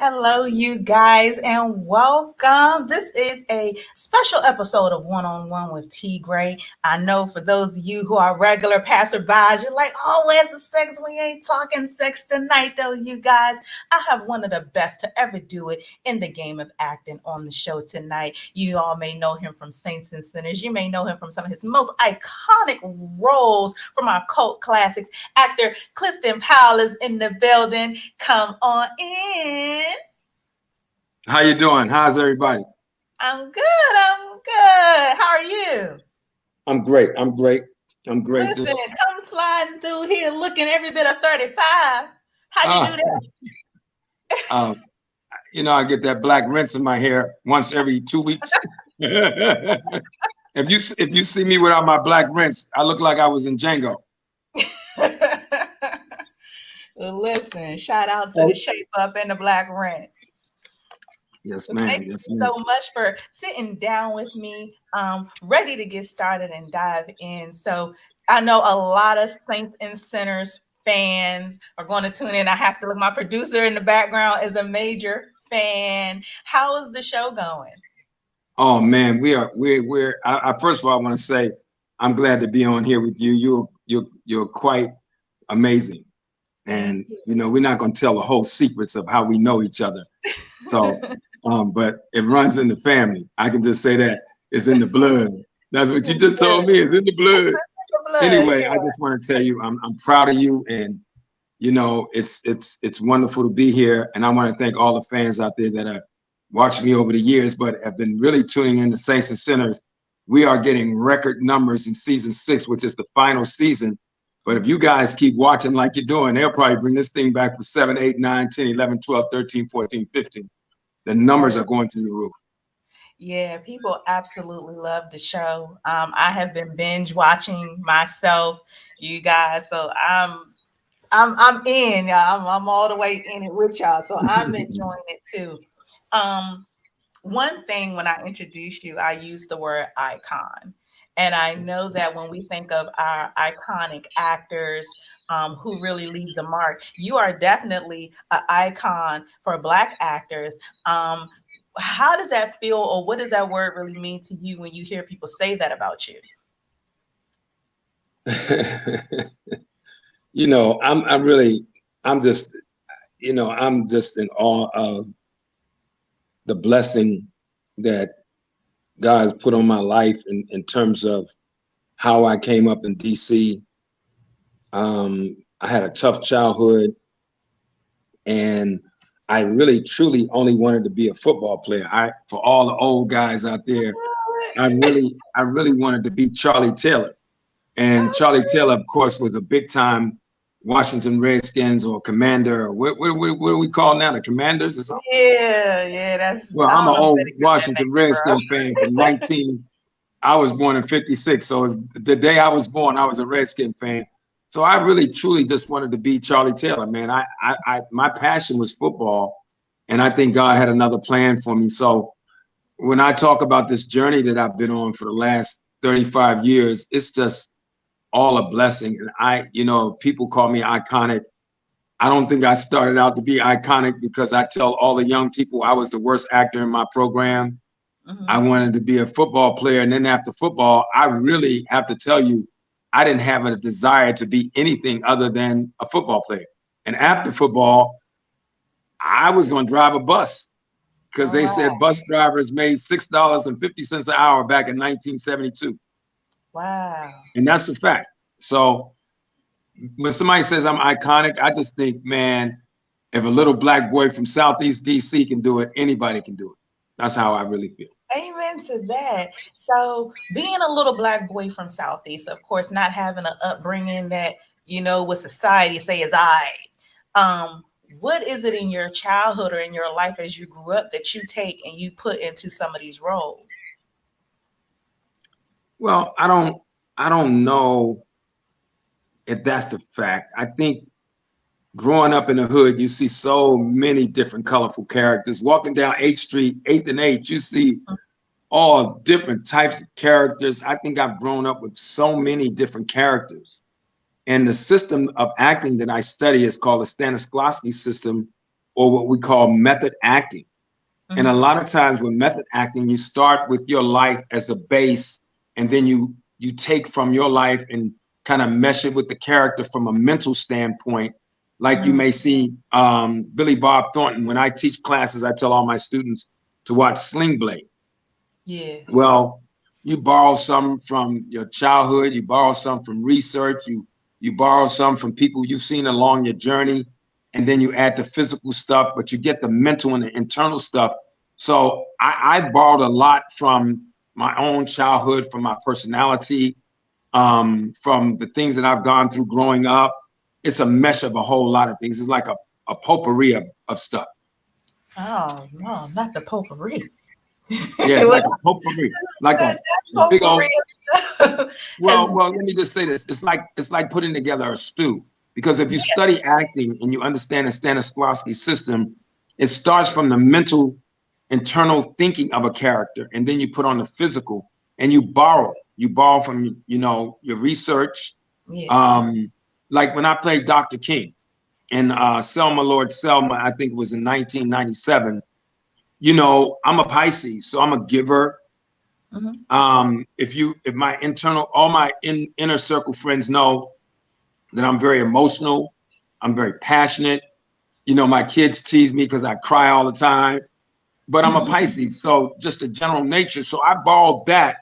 Hello, you guys, and welcome. This is a special episode of One on One with T.Graye. I know for those of you who are regular passerbys, you're like, oh, where's the sex? We ain't talking sex tonight, though, you guys. I have one of the best to ever do it in the game of acting on the show tonight. You all may know him from Saints and Sinners. You may know him from some of his most iconic roles from our cult classics. Actor Clifton Powell is in the building. Come on in. How you doing? How's everybody? I'm good. How are you? I'm great. Listen, come sliding through here looking every bit of 35. How you do that? I get that black rinse in my hair once every 2 weeks. If you see me without my black rinse, I look like I was in Django. Well, listen, shout out to the shape up and the black rinse. Yes, ma'am. Thank you so much for sitting down with me. Ready to get started and dive in. So I know a lot of Saints and Sinners fans are going to tune in. I have to look. My producer in the background is a major fan. How is the show going? Oh man, we're. First of all, I want to say I'm glad to be on here with you. You're quite amazing, and we're not going to tell the whole secrets of how we know each other. So. But it runs in the family. I can just say that it's in the blood. That's what you just told me. It's in the blood. Anyway, I just want to tell you, I'm proud of you, and it's wonderful to be here. And I want to thank all the fans out there that are watching me over the years, but have been really tuning in to Saints and Sinners. We are getting record numbers in season 6, which is the final season. But if you guys keep watching like you're doing, they'll probably bring this thing back for 7, 8, 9, 10, 11, 12, 13, 14, 15. The numbers are going through the roof. Yeah, people absolutely love the show. I have been binge watching myself, you guys. So I'm in, y'all. I'm all the way in it with y'all. So I'm enjoying it too. One thing when I introduced you, I used the word icon. And I know that when we think of our iconic actors who really leave the mark, you are definitely an icon for Black actors. How does that feel, or what does that word really mean to you when you hear people say that about you? I'm just in awe of the blessing that God has put on my life in terms of how I came up in DC. I had a tough childhood, and I really truly only wanted to be a football player. For all the old guys out there, I really wanted to be Charlie Taylor. And Charlie Taylor, of course, was a big time Washington Redskins or Commander, or what do we call now, the Commanders or something? Yeah, that's. Well, I'm an old Washington Redskins fan from I was born in 56, so the day I was born, I was a Redskin fan. So I really, truly just wanted to be Charlie Taylor, man. My passion was football, and I think God had another plan for me. So when I talk about this journey that I've been on for the last 35 years, it's just all a blessing. And people call me iconic. I don't think I started out to be iconic, because I tell all the young people I was the worst actor in my program. I wanted to be a football player. And then after football, I really have to tell you, I didn't have a desire to be anything other than a football player. And after football, I was going to drive a bus, because they said bus drivers made $6.50 an hour back in 1972. Wow. And that's a fact. So when somebody says I'm iconic, I just think, man, if a little Black boy from Southeast DC can do it, anybody can do it. That's how I really feel. Amen to that. So being a little Black boy from Southeast, of course, not having an upbringing that, what society say is what is it in your childhood or in your life as you grew up that you take and you put into some of these roles? Well, I don't know if that's the fact. I think growing up in the hood, you see so many different colorful characters. Walking down 8th Street, 8th and 8th, you see all different types of characters. I think I've grown up with so many different characters. And the system of acting that I study is called the Stanislavski system. or what we call method acting. And a lot of times with method acting, you start with your life as a base, and then you take from your life and kind of mesh it with the character from a mental standpoint. Like you may see Billy Bob Thornton. When I teach classes, I tell all my students to watch Sling Blade. Yeah. Well, you borrow some from your childhood, you borrow some from research, you borrow some from people you've seen along your journey, and then you add the physical stuff, but you get the mental and the internal stuff. So I borrowed a lot from my own childhood, from my personality, from the things that I've gone through growing up. It's a mesh of a whole lot of things. It's like a potpourri of stuff. Oh no, not the potpourri. Yeah, it's like a potpourri, like a big old. Potpourri Well, let me just say this. It's like putting together a stew. Because if you study acting and you understand the Stanislavski system, it starts from the mental, internal thinking of a character, and then you put on the physical, and you borrow. You borrow from your research. Like when I played Dr. King in Selma Lord Selma, I think it was in 1997. I'm a Pisces, so I'm a giver. If my all my inner circle friends know that I'm very emotional, I'm very passionate. My kids tease me because I cry all the time, but I'm a Pisces, so just a general nature. So I borrowed that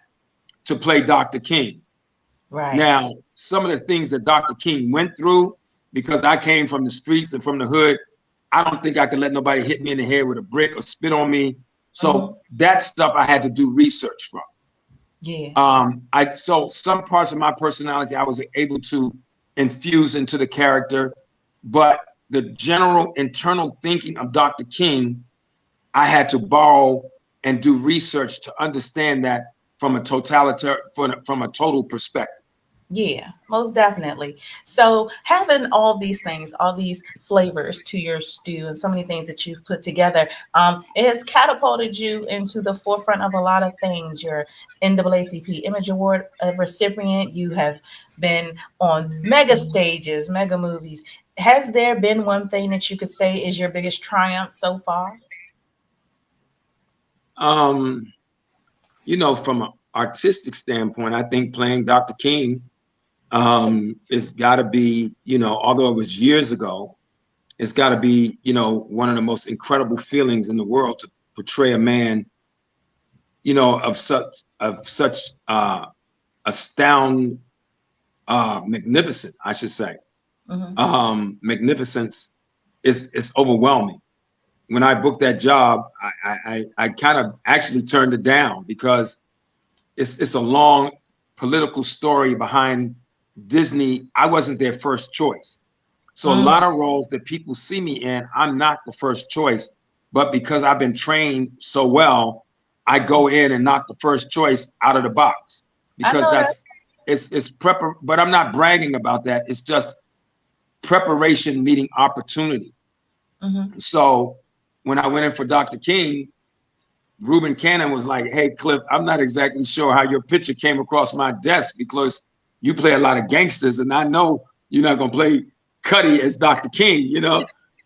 to play Dr. King. Right. Now, some of the things that Dr. King went through, because I came from the streets and from the hood, I don't think I could let nobody hit me in the head with a brick or spit on me. So that stuff I had to do research from. Yeah. So some parts of my personality I was able to infuse into the character, but the general internal thinking of Dr. King, I had to borrow and do research to understand that from a from a total perspective. Yeah, most definitely. So having all these things, all these flavors to your stew and so many things that you've put together, it has catapulted you into the forefront of a lot of things. You're NAACP Image Award recipient. You have been on mega stages, mega movies. Has there been one thing that you could say is your biggest triumph so far? From an artistic standpoint, I think playing Dr. King it's got to be, although it was years ago, it's got to be, one of the most incredible feelings in the world to portray a man, of such astound, magnificent, I should say. Magnificence is overwhelming. When I booked that job, I kind of actually turned it down because it's a long political story behind Disney. I wasn't their first choice. So a lot of roles that people see me in, I'm not the first choice, but because I've been trained so well, I go in and knock the first choice out of the box because it's prep, but I'm not bragging about that. It's just preparation meeting opportunity. So when I went in for Dr. King, Reuben Cannon was like, "Hey, Cliff, I'm not exactly sure how your picture came across my desk because you play a lot of gangsters, and I know you're not gonna play Cuddy as Dr. King,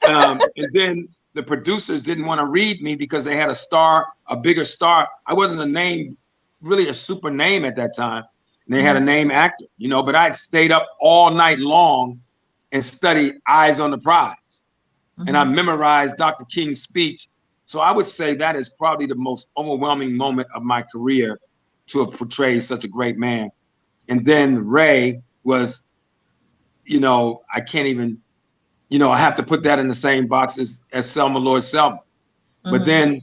And then the producers didn't want to read me because they had a bigger star. I wasn't a name, really a super name at that time. And they had a name actor, but I'd stayed up all night long and studied Eyes on the Prize. And I memorized Dr. King's speech. So I would say that is probably the most overwhelming moment of my career to have portrayed such a great man. And then Ray was, I can't even, I have to put that in the same box as Selma Lord Selma. But then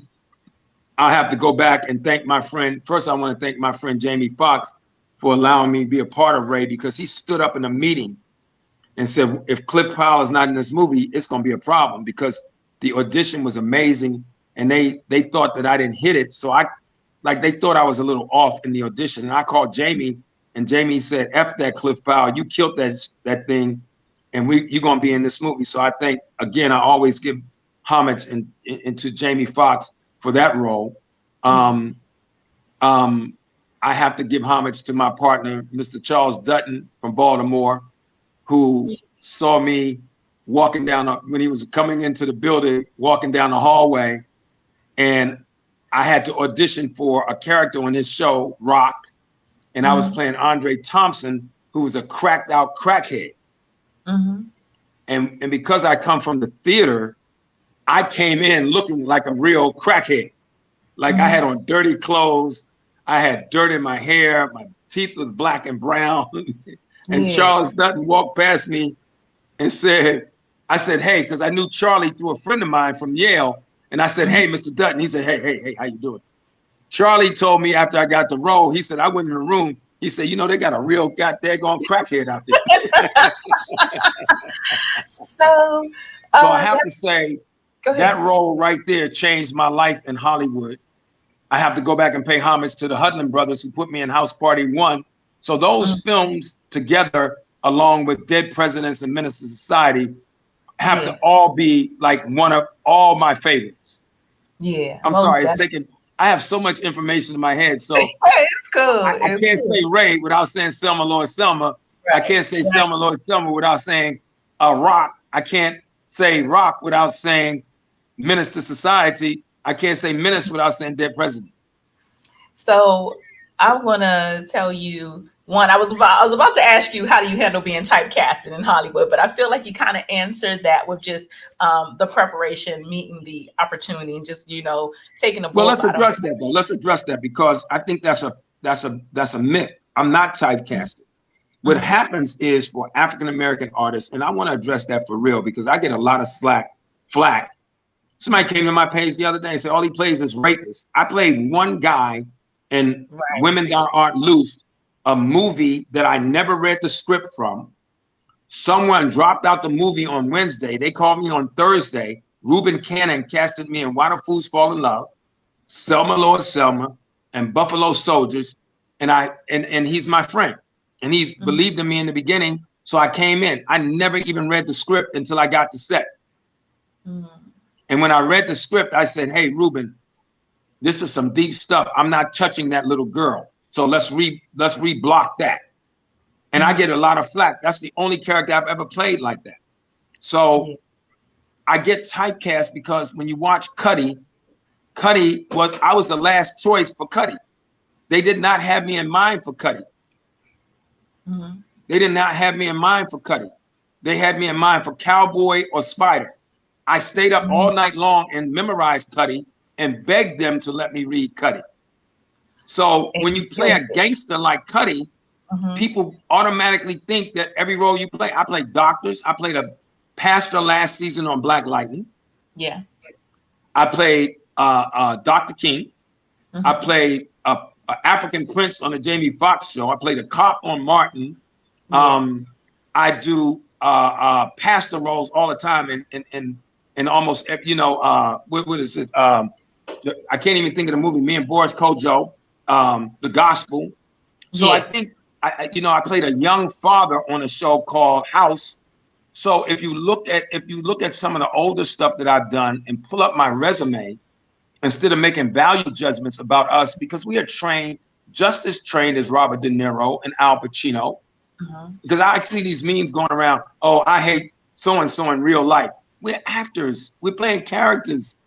I'll have to go back and thank my friend. First, I want to thank my friend Jamie Foxx for allowing me to be a part of Ray, because he stood up in a meeting and said, if Cliff Powell is not in this movie, it's going to be a problem, because the audition was amazing. And they thought that I didn't hit it. So they thought I was a little off in the audition. And I called Jamie, and Jamie said, F that, Cliff Powell, you killed that thing, and you're going to be in this movie. So I think, again, I always give homage into Jamie Foxx for that role. I have to give homage to my partner, Mr. Charles Dutton from Baltimore, who saw me walking down, when he was coming into the building, walking down the hallway. And I had to audition for a character on his show, Rock. And I was playing Andre Thompson, who was a cracked out crackhead. And because I come from the theater, I came in looking like a real crackhead. Like I had on dirty clothes. I had dirt in my hair. My teeth was black and brown. And Charles Dutton walked past me and said, I said, hey, because I knew Charlie through a friend of mine from Yale. And I said, hey, Mr. Dutton. He said, hey, how you doing? Charlie told me after I got the role, he said, I went in the room. He said, you know, they got a real goddamn crackhead out there. So I have to say, that role right there changed my life in Hollywood. I have to go back and pay homage to the Hudlin brothers who put me in House Party 1. So those films together, along with Dead Presidents and Menace to Society, have to all be like one of all my favorites. I'm sorry, it's taking. I have so much information in my head, so it's cool. I can't say Ray without saying Selma Lord Selma. Right. I can't say Selma Lord Selma without saying Rock. I can't say Rock without saying Menace to Society. I can't say Menace without saying Dead President. So I want to tell you one. I was about to ask you, how do you handle being typecasted in Hollywood? But I feel like you kind of answered that with just the preparation, meeting the opportunity, and just, you know, taking a. Well, let's address that though. Let's address that, because I think that's a myth. I'm not typecasted. What happens is, for African American artists, and I want to address that for real, because I get a lot of flack. Somebody came to my page the other day and said all he plays is rapists. I played one guy in Women That Aren't Loose, a movie that I never read the script from. Someone dropped out the movie on Wednesday. They called me on Thursday. Reuben Cannon casted me in Why Do Fools Fall in Love, Selma Lord Selma, and Buffalo Soldiers. And he's my friend. And he's believed in me in the beginning. So I came in. I never even read the script until I got to set. And when I read the script, I said, hey, Reuben, this is some deep stuff. I'm not touching that little girl. So let's reblock that. And I get a lot of flack. That's the only character I've ever played like that. So I get typecast because when you watch Cuddy I was the last choice for Cuddy. They did not have me in mind for Cuddy. They did not have me in mind for Cuddy. They had me in mind for Cowboy or Spider. I stayed up all night long and memorized Cuddy and begged them to let me read Cuddy. So when you play a gangster like Cuddy, people automatically think that every role you play. I played doctors. I played a pastor last season on Black Lightning. Yeah. I played Dr. King. I played a African Prince on the Jamie Foxx show. I played a cop on Martin. I do pastor roles all the time in almost, you know, what is it? I can't even think of the movie. Me and Boris Kojo, The Gospel. So I think I played a young father on a show called House. So if you look at some of the older stuff that I've done and pull up my resume, instead of making value judgments about us, because we are trained, just as trained as Robert De Niro and Al Pacino. Because I see these memes going around, oh, I hate so-and-so in real life. We're actors. We're playing characters.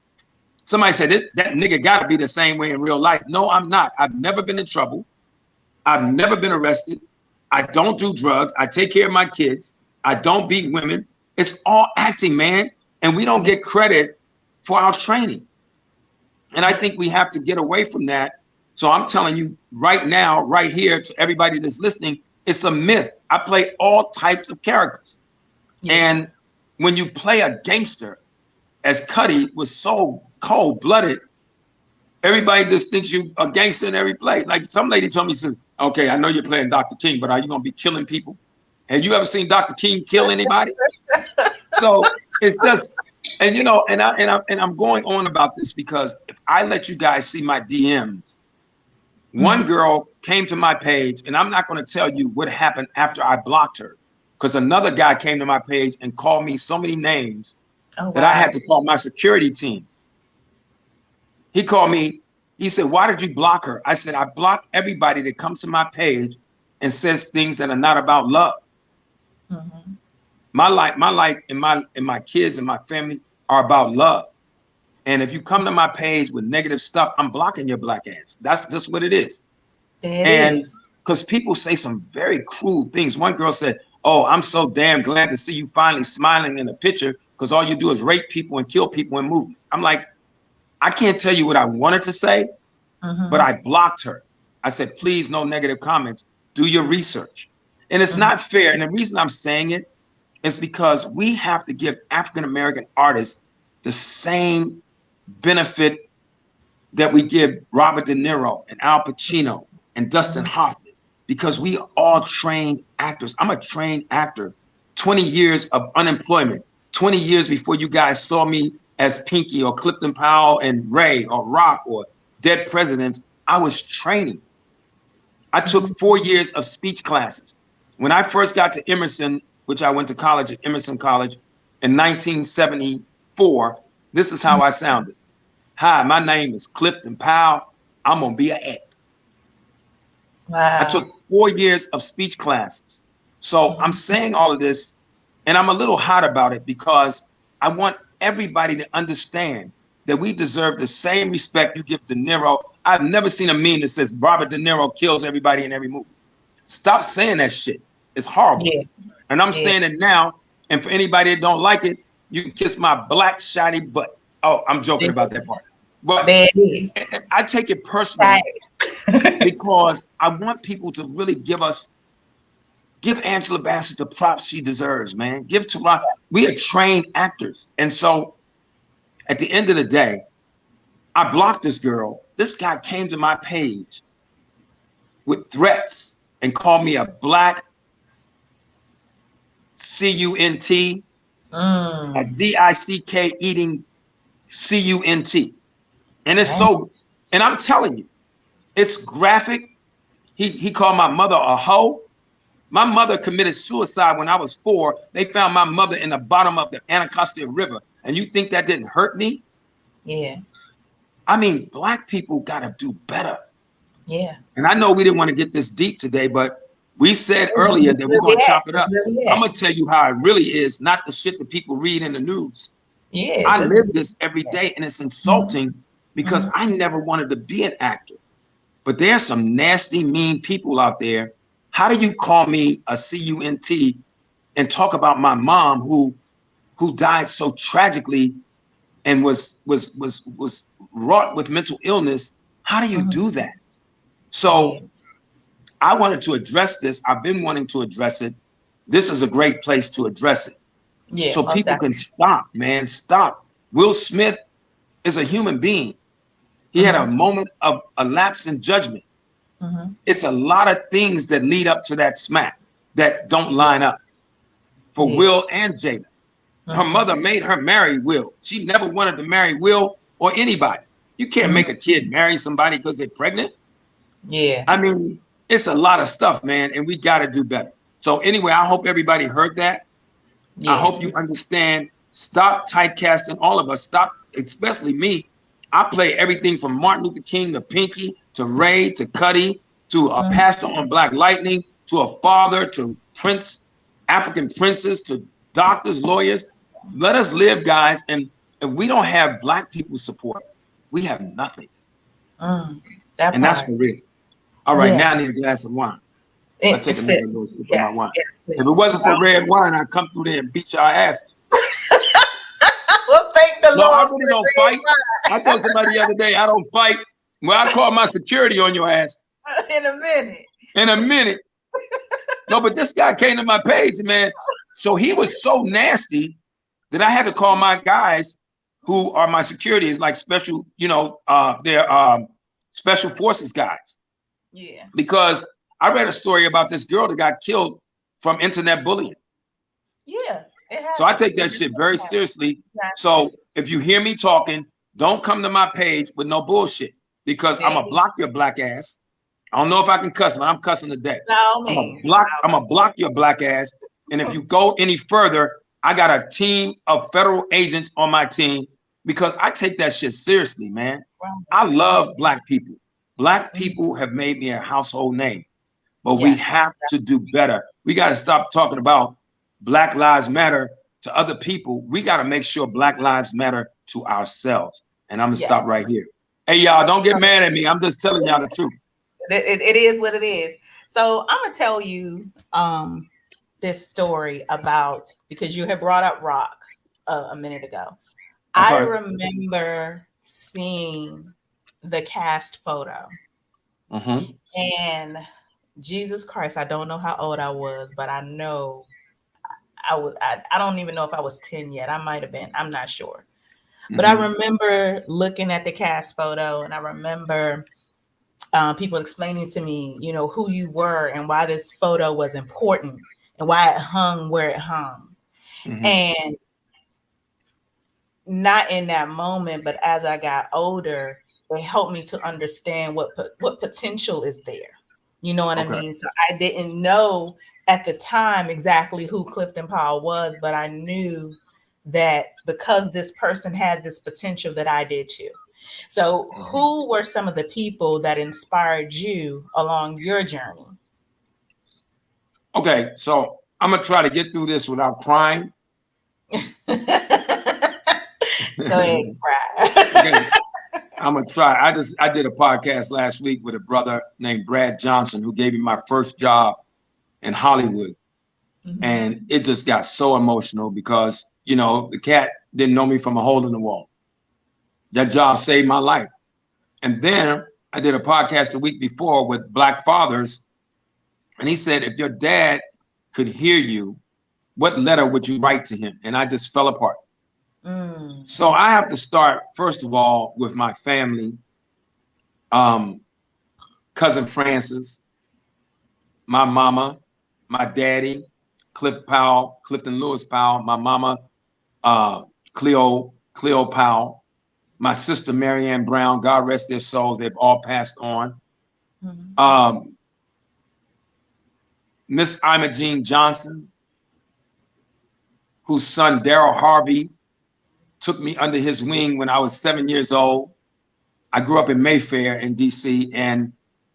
Somebody said, that nigga got to be the same way in real life. No, I'm not. I've never been in trouble. I've never been arrested. I don't do drugs. I take care of my kids. I don't beat women. It's all acting, man. And we don't get credit for our training. And I think we have to get away from that. So I'm telling you right now, right here, to everybody that's listening, it's a myth. I play all types of characters. And when you play a gangster, as Cuddy was so cold-blooded, everybody just thinks you a gangster in every play. Like some lady told me, said, okay, I know you're playing Dr. King, but are you going to be killing people? Have you ever seen Dr. King kill anybody? So it's just, and you know, and I'm going on about this because if I let you guys see my DMs, one girl came to my page, and I'm not going to tell you what happened after I blocked her, because another guy came to my page and called me so many names that I had to call my security team. He called me. He said, why did you block her? I said, I block everybody that comes to my page and says things that are not about love. My life and my kids and my family are about love. And if you come to my page with negative stuff, I'm blocking your black ass. That's just what it is. It And is. because people say some very cruel things. One girl said, "Oh, I'm so damn glad to see you finally smiling in a picture because all you do is rape people and kill people in movies." I'm like, I can't tell you what I wanted to say, but I blocked her. I said, please, no negative comments. Do your research. And it's not fair. And the reason I'm saying it is because we have to give African-American artists the same benefit that we give Robert De Niro and Al Pacino and Dustin Hoffman, because we are all trained actors. I'm a trained actor. 20 years of unemployment, 20 years before you guys saw me as Pinky or Clifton Powell and Ray or Rock or Dead Presidents. I was training. I took 4 years of speech classes. When I first got to Emerson, which I went to college at Emerson College in 1974, this is how I sounded. Hi, my name is Clifton Powell. I'm going to be an actor. Wow. I took 4 years of speech classes. So I'm saying all of this, and I'm a little hot about it because I want everybody to understand that we deserve the same respect you give De Niro. I've never seen a meme that says Robert De Niro kills everybody in every movie. Stop saying that shit. It's horrible. Yeah. And I'm saying it now. And for anybody that don't like it, you can kiss my black shiny butt. Oh, I'm joking about that part. But I take it personally because I want people to really give Angela Bassett the props she deserves, man. Give Tara. We are trained actors. And so at the end of the day, I blocked this girl. This guy came to my page with threats and called me a black C-U-N-T, a D-I-C-K eating C-U-N-T. And it's so, and I'm telling you, it's graphic. He called my mother a hoe. My mother committed suicide when I was 4. They found my mother in the bottom of the Anacostia River. And you think that didn't hurt me? Yeah. I mean, black people got to do better. Yeah. And I know we didn't want to get this deep today, but we said earlier that we're going to chop it up. I'm going to tell you how it really is, not the shit that people read in the news. Yeah. I live this every day, and it's insulting because I never wanted to be an actor. But there's some nasty, mean people out there. How do you call me a C-U-N-T and talk about my mom who died so tragically and was wrought with mental illness? How do you do that? So I wanted to address this. I've been wanting to address it. This is a great place to address it. Yeah, so people can stop, man. Stop. Will Smith is a human being. He had a moment of a lapse in judgment. It's a lot of things that lead up to that smack that don't line up for Will and Jada. Her mother made her marry Will. She never wanted to marry Will or anybody. You can't make a kid marry somebody because they're pregnant. Yeah. I mean, it's a lot of stuff, man, and we got to do better. So anyway, I hope everybody heard that. I hope you understand. Stop typecasting all of us. Stop, especially me. I play everything from Martin Luther King to Pinky to Ray to Cuddy to a pastor on Black Lightning to a father to African princes to doctors, lawyers. Let us live, guys. And if we don't have black people support, we have nothing. That's for real. All right, now I need a glass of wine. I'll take another little sip of my wine. If it wasn't for red wine, I'd come through there and beat y'all asses. Well, thank the Lord. I really don't fight. I told somebody the other day, I don't fight. Well, I call my security on your ass. In a minute. In a minute. No, but this guy came to my page, man. So he was so nasty that I had to call my guys who are my security, like special, they're special forces guys. Yeah. Because I read a story about this girl that got killed from internet bullying. Yeah. So I take that shit very seriously. So if you hear me talking, don't come to my page with no bullshit because I'm gonna block your black ass. I don't know if I can cuss, but I'm cussing today. I'm gonna block your black ass. And if you go any further, I got a team of federal agents on my team because I take that shit seriously, man. I love black people. Black people have made me a household name, but we have to do better. We got to stop talking about Black Lives Matter to other people, we got to make sure Black Lives Matter to ourselves. And I'm going to stop right here. Hey, y'all, don't get mad at me. I'm just telling y'all the truth. It is what it is. So I'm going to tell you this story about, because you had brought up rock a minute ago. Okay. I remember seeing the cast photo. Mm-hmm. And Jesus Christ, I don't know how old I was, but I know I don't even know if I was 10 yet. I might have been. I'm not sure. Mm-hmm. But I remember looking at the cast photo, and I remember people explaining to me, you know, who you were and why this photo was important and why it hung where it hung. Mm-hmm. And not in that moment, but as I got older, it helped me to understand what potential is there. You know what I mean? So I didn't know at the time exactly who Clifton Powell was, but I knew that because this person had this potential, that I did too. So who were some of the people that inspired you along your journey? Okay, so I'm going to try to get through this without crying. Go ahead, cry. Okay. I'm going to try. I did a podcast last week with a brother named Brad Johnson, who gave me my first job in Hollywood. Mm-hmm. And it just got so emotional because, you know, the cat didn't know me from a hole in the wall. That job saved my life. And then I did a podcast the week before with Black fathers. And he said, if your dad could hear you, what letter would you write to him? And I just fell apart. Mm. So I have to start, first of all, with my family. Cousin Francis, my mama, my daddy, Clifton Lewis Powell, my mama, Cleo Powell, my sister Marianne Brown, God rest their souls, they've all passed on. Mm-hmm. Miss Imogene Johnson, whose son Daryl Harvey took me under his wing when I was 7 years old. I grew up in Mayfair in DC, and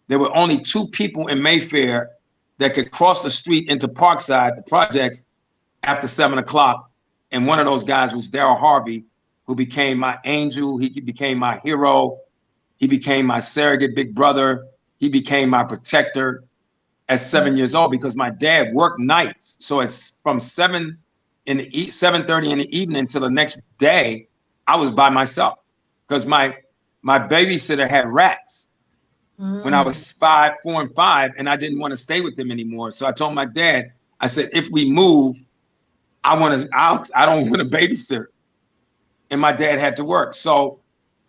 there were only 2 people in Mayfair that could cross the street into Parkside, the projects, after 7 o'clock. And one of those guys was Daryl Harvey, who became my angel. He became my hero. He became my surrogate big brother. He became my protector at 7 years old because my dad worked nights. So it's from 7:30 in the evening until the next day, I was by myself because my babysitter had rats when I was 4 and 5, and I didn't want to stay with them anymore. So I told my dad, I said, if we move, I don't want a babysitter. And my dad had to work. So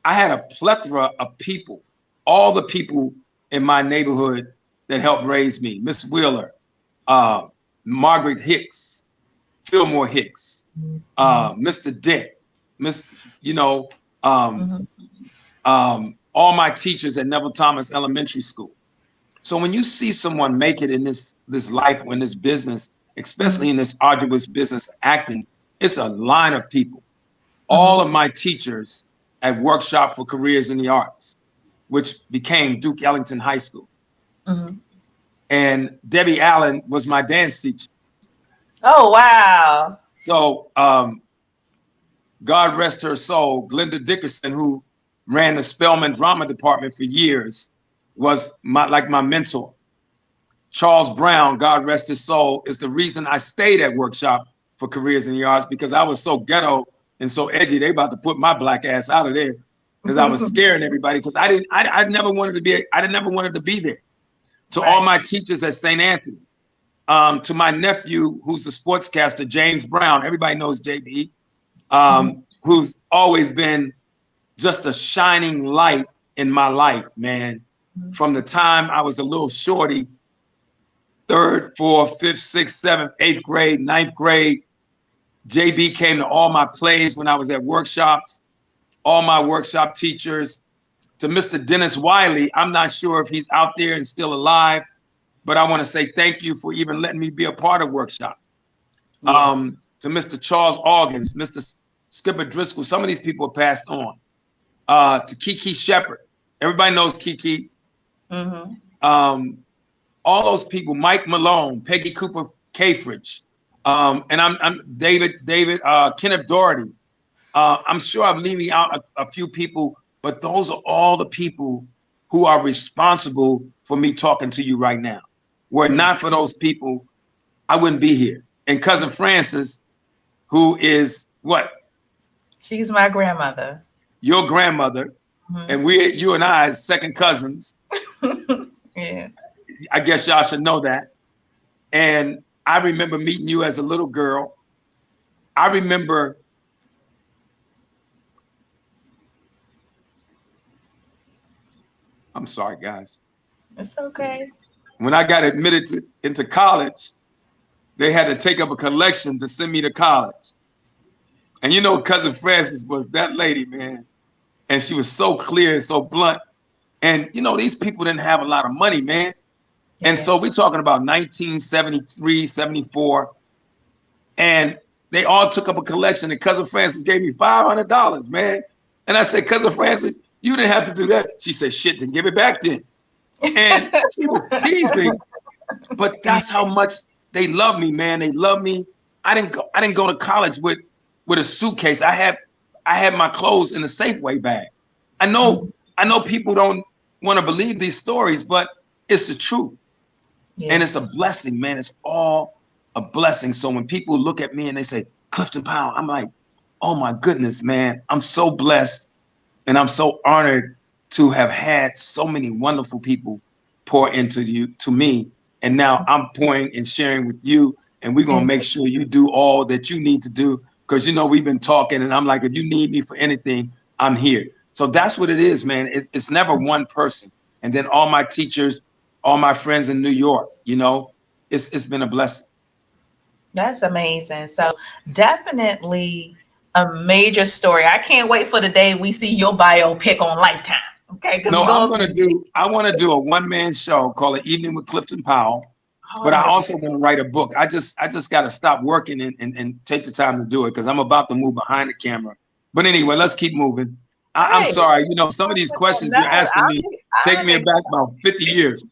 I had a plethora of people, all the people in my neighborhood that helped raise me. Miss Wheeler, Margaret Hicks, Fillmore Hicks, Mr. Dick, all my teachers at Neville Thomas Elementary School. So when you see someone make it in this life or in this business, especially in this arduous business acting, it's a line of people. All of my teachers at Workshop for Careers in the Arts, which became Duke Ellington High School. Mm-hmm. And Debbie Allen was my dance teacher. Oh, wow. So God rest her soul, Glenda Dickerson, who ran the Spelman Drama Department for years, was my mentor. Charles Brown, God rest his soul, is the reason I stayed at Workshop for Careers in the Arts, because I was so ghetto and so edgy. They about to put my black ass out of there because I was scaring everybody, because I never wanted to be there. To all my teachers at St. Anthony's, to my nephew, who's the sportscaster, James Brown, everybody knows JB, who's always been just a shining light in my life, man. From the time I was a little shorty, 3rd, 4th, 5th, 6th, 7th, 8th grade, 9th grade, JB came to all my plays when I was at workshops, all my workshop teachers. To Mr. Dennis Wiley, I'm not sure if he's out there and still alive, but I want to say thank you for even letting me be a part of Workshop. Yeah. To Mr. Charles Augins, Mr. Skipper Driscoll, some of these people have passed on. To Kiki Shepard, everybody knows Kiki. Mm-hmm. All those people, Mike Malone, Peggy Cooper Cafridge, And I'm David, Kenneth Doherty. I'm sure I'm leaving out a few people, but those are all the people who are responsible for me talking to you right now. Were it not for those people, I wouldn't be here. And cousin Frances, who is what? She's my grandmother. Your grandmother. And you and I, second cousins. Yeah. I guess y'all should know that. And I remember meeting you as a little girl. I remember I'm sorry, guys. It's okay. When I got admitted into college, they had to take up a collection to send me to college. And you know, cousin Frances was that lady, man. And she was so clear and so blunt. And you know, these people didn't have a lot of money, man. And so we're talking about 1973, 74. And they all took up a collection, and cousin Frances gave me $500, man. And I said, cousin Frances, you didn't have to do that. She said, shit, then give it back then. And she was teasing, but that's how much they love me, man. They love me. I didn't go to college with a suitcase. I had my clothes in a Safeway bag. I know people don't want to believe these stories, but it's the truth. Yeah. And it's a blessing, man. It's all a blessing. So when people look at me and they say, Clifton Powell, I'm like, oh my goodness, man. I'm so blessed and I'm so honored to have had so many wonderful people pour into me. And now I'm pouring and sharing with you. And we're going to make sure you do all that you need to do. Because, you know, we've been talking and I'm like, if you need me for anything, I'm here. So that's what it is, man. It's never one person. And then all my teachers, all my friends in New York, you know, it's been a blessing. That's amazing. So definitely a major story. I can't wait for the day we see your biopic on Lifetime. Okay. No, I want to do a one-man show called An Evening with Clifton Powell. But I also want to write a book. I just got to stop working and take the time to do it because I'm about to move behind the camera. But anyway, let's keep moving. I'm sorry. You know, some of these questions you're asking me take me back about 50 years.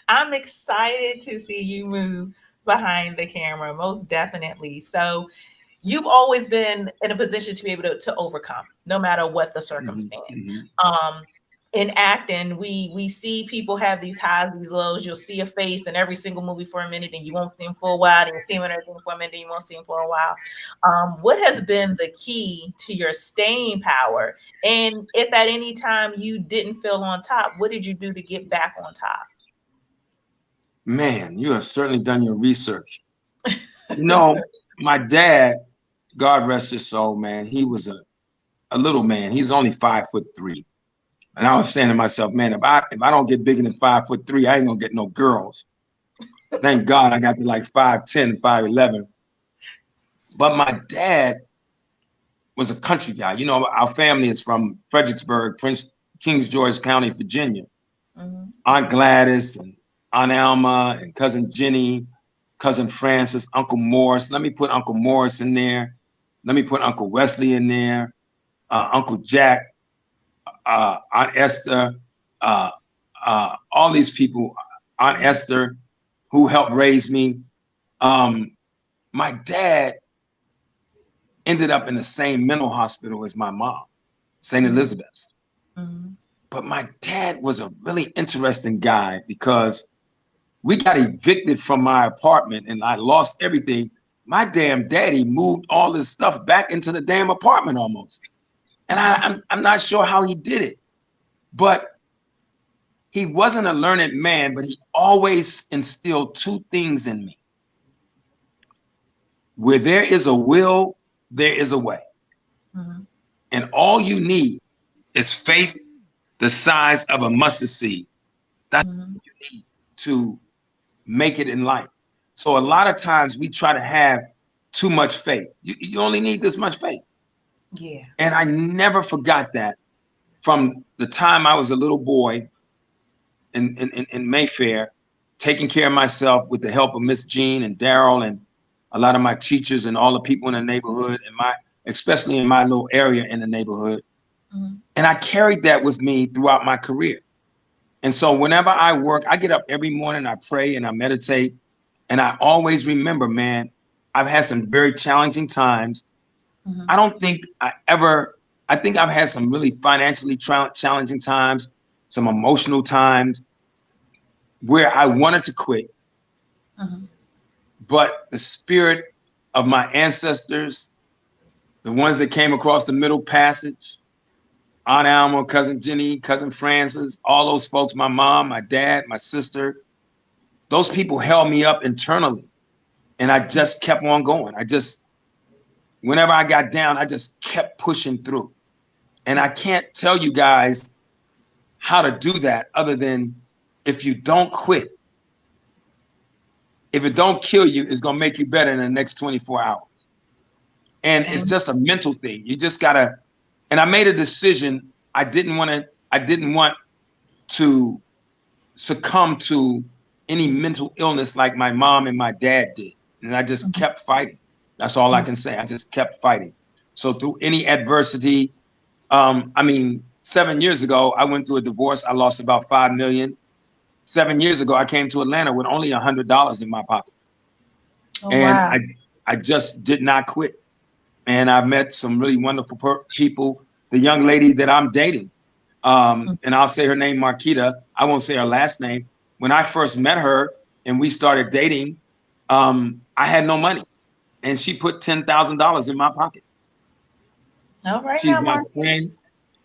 I'm excited to see you move behind the camera, most definitely. So you've always been in a position to be able to overcome no matter what the circumstance. In acting, we see people have these highs, these lows. You'll see a face in every single movie for a minute and you won't see him for a while. Then you see him in everything for a minute and you won't see him for a while. What has been the key to your staying power? And if at any time you didn't feel on top, what did you do to get back on top? Man, you have certainly done your research. You know, my dad, God rest his soul, man, he was a little man. He was only 5'3". And I was saying to myself, man, if I don't get bigger than 5'3", I ain't gonna get no girls. Thank God I got to like 5'10", 5'11". But my dad was a country guy. You know, our family is from Fredericksburg, King George County, Virginia. Aunt Gladys and Aunt Alma and cousin Jenny, cousin Francis, Uncle Morris. Let me put Uncle Morris in there. Let me put Uncle Wesley in there. Uncle Jack. Aunt Esther, all these people, Aunt Esther, who helped raise me. My dad ended up in the same mental hospital as my mom, St. Elizabeth's. But my dad was a really interesting guy because we got evicted from my apartment and I lost everything. My damn daddy moved all this stuff back into the damn apartment almost. And I'm not sure how he did it, but he wasn't a learned man, but he always instilled two things in me. Where there is a will, there is a way. And all you need is faith the size of a mustard seed. That's what you need to make it in life. So a lot of times we try to have too much faith. You only need this much faith. Yeah. And I never forgot that from the time I was a little boy in Mayfair, taking care of myself with the help of Miss Jean and Daryl and a lot of my teachers and all the people in the neighborhood and especially in my little area in the neighborhood. And I carried that with me throughout my career. And so whenever I work, I get up every morning, I pray and I meditate. And I always remember, man, I've had some very challenging times. I don't think I think I've had some really financially challenging times, some emotional times where I wanted to quit. But the spirit of my ancestors, the ones that came across the Middle Passage, Aunt Alma, Cousin Jenny, Cousin Francis, all those folks, my mom, my dad, my sister, those people held me up internally. And I just kept on going. Whenever I got down, I just kept pushing through. And I can't tell you guys how to do that other than if you don't quit, if it don't kill you, it's going to make you better in the next 24 hours. And it's just a mental thing. You just got to, and I made a decision. I didn't want to succumb to any mental illness like my mom and my dad did. And I just kept fighting. That's all I can say. I just kept fighting. So through any adversity, 7 years ago, I went through a divorce. I lost about $5 million. 7 years ago, I came to Atlanta with only $100 in my pocket. Wow. I just did not quit. And I met some really wonderful people. The young lady that I'm dating, and I'll say her name, Marquita. I won't say her last name. When I first met her and we started dating, I had no money. And she put $10,000 in my pocket. All right. She's my friend,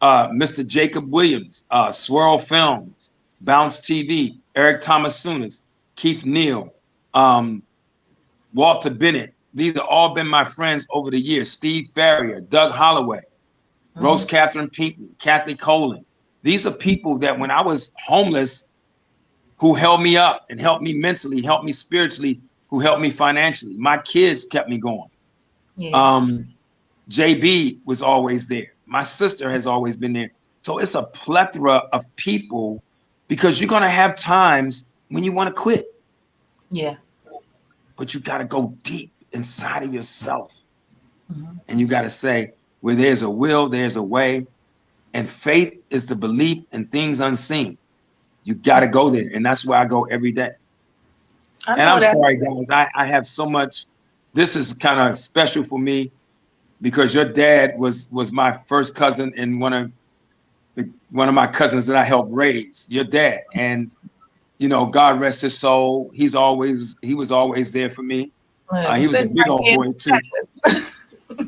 Mr. Jacob Williams, Swirl Films, Bounce TV, Eric Thomas Sunas, Keith Neal, Walter Bennett. These have all been my friends over the years. Steve Farrier, Doug Holloway, Rose Catherine Pinckney, Kathy Colin. These are people that when I was homeless, who held me up and helped me mentally, helped me spiritually, who helped me financially. My kids kept me going. Yeah. JB was always there. My sister has always been there. So it's a plethora of people because you're going to have times when you want to quit. Yeah. But you got to go deep inside of yourself. And you got to say, where there's a will, there's a way. And faith is the belief in things unseen. You got to go there. And that's where I go every day. And I'm sorry, guys. I have so much. This is kind of special for me because your dad was my first cousin and one of my cousins that I helped raise. Your dad, and you know, God rest his soul. He was always there for me. He was a big old boy too.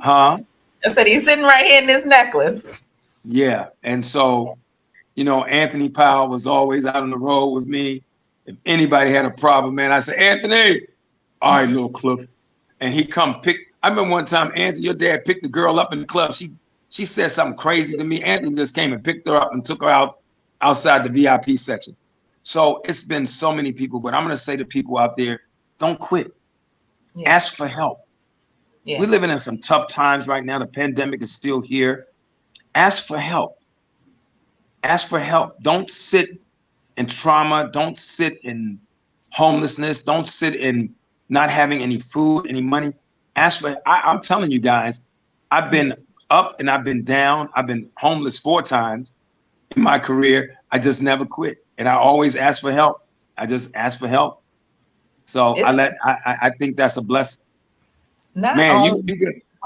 Huh? I said he's sitting right here in this necklace. Yeah, and so, you know, Anthony Powell was always out on the road with me. If anybody had a problem, man, I said, Anthony, all right, little Cliff. And he come pick. I remember one time, Anthony, your dad picked the girl up in the club. She said something crazy to me. Anthony just came and picked her up and took her outside the VIP section. So it's been so many people, but I'm going to say to people out there, don't quit. Yeah. Ask for help. Yeah. We're living in some tough times right now. The pandemic is still here. Ask for help. Ask for help. Don't sit in trauma. Don't sit in homelessness. Don't sit in not having any food, any money. Ask for, I'm telling you guys, I've been up and I've been down. I've been homeless 4 times in my career. I just never quit. And I always ask for help. I just ask for help. So I think that's a blessing. Man,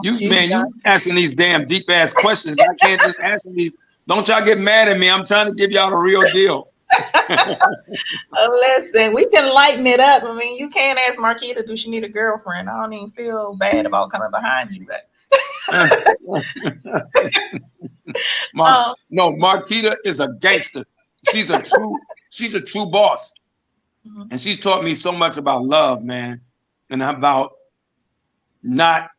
you asking these damn deep ass questions. I can't just answer these. Don't y'all get mad at me. I'm trying to give y'all the real deal. Listen, we can lighten it up. I mean, you can't ask Marquita, do she need a girlfriend? I don't even feel bad about coming behind you. No, Marquita is a gangster. She's a true boss. And she's taught me so much about love, man, and about not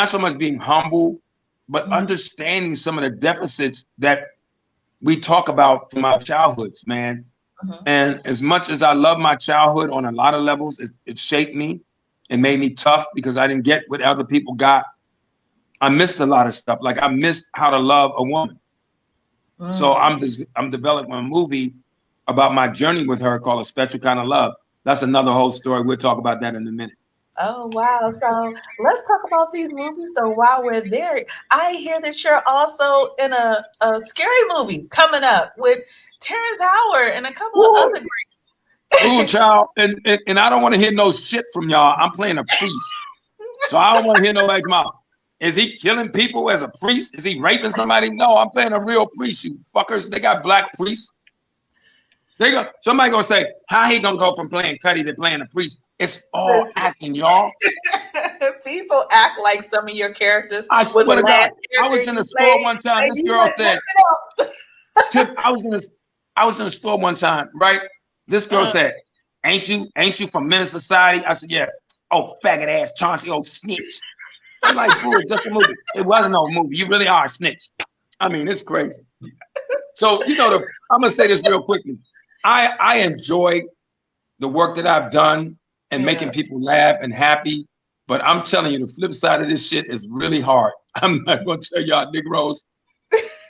so much being humble, but understanding some of the deficits that we talk about from our childhoods, man. And as much as I love my childhood on a lot of levels, it shaped me and made me tough because I didn't get what other people got. I missed a lot of stuff. Like I missed how to love a woman. So I'm developing a movie about my journey with her called A Special Kind of Love. That's another whole story. We'll talk about that in a minute. Oh, wow. So let's talk about these movies, though, while we're there. I hear that you're also in a scary movie coming up with Terrence Howard and a couple of other great. Ooh, child. And I don't want to hear no shit from y'all. I'm playing a priest. So I don't want to hear nobody come out. Is he killing people as a priest? Is he raping somebody? No, I'm playing a real priest, you fuckers. They got black priests. Somebody gonna say, how he gonna go from playing Cuddy to playing a priest? It's all acting, y'all. People act like some of your characters. I swear to God, I was in a store played, one time. This girl said, Tip, I was in a store one time, right? This girl said, ain't you from Menace Society? I said, yeah. Oh, faggot ass Chauncey, oh snitch. I'm like, bro, it's just a movie. It wasn't no movie. You really are a snitch. I mean, it's crazy. So, I'm gonna say this real quickly. I enjoy the work that I've done and making people laugh and happy. But I'm telling you, the flip side of this shit is really hard. I'm not gonna tell y'all, Negroes.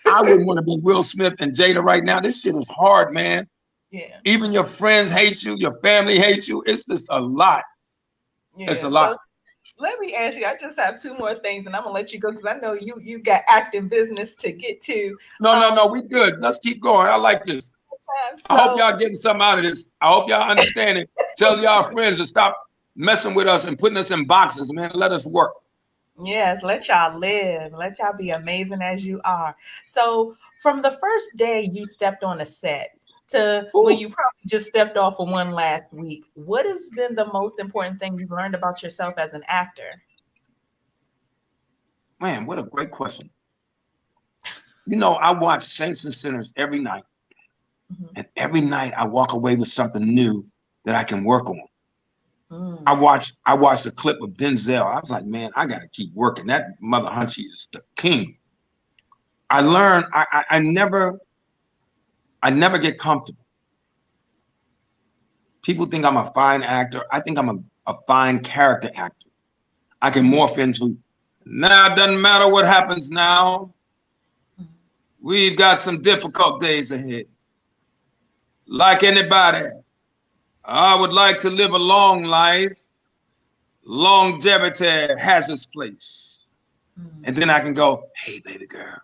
I wouldn't want to be Will Smith and Jada right now. This shit is hard, man. Yeah. Even your friends hate you, your family hates you. It's just a lot. Yeah, it's a lot. So let me ask you. I just have two more things, and I'm gonna let you go because I know you got active business to get to. No, we good. Let's keep going. I like this. I hope y'all getting something out of this. I hope y'all understand it. Tell y'all friends to stop messing with us and putting us in boxes, man. Let us work. Yes, let y'all live. Let y'all be amazing as you are. So from the first day you stepped on a set to when you probably just stepped off for one last week, what has been the most important thing you've learned about yourself as an actor? Man, what a great question. I watch Saints and Sinners every night. And every night I walk away with something new that I can work on. I watched a clip of Denzel. I was like, man, I got to keep working. That Mother Hunchy is the king. I learned I never get comfortable. People think I'm a fine actor. I think I'm a fine character actor. I can morph into, now it doesn't matter what happens now. We've got some difficult days ahead. Like anybody, I would like to live a long life. Longevity has its place. And then I can go, hey, baby girl.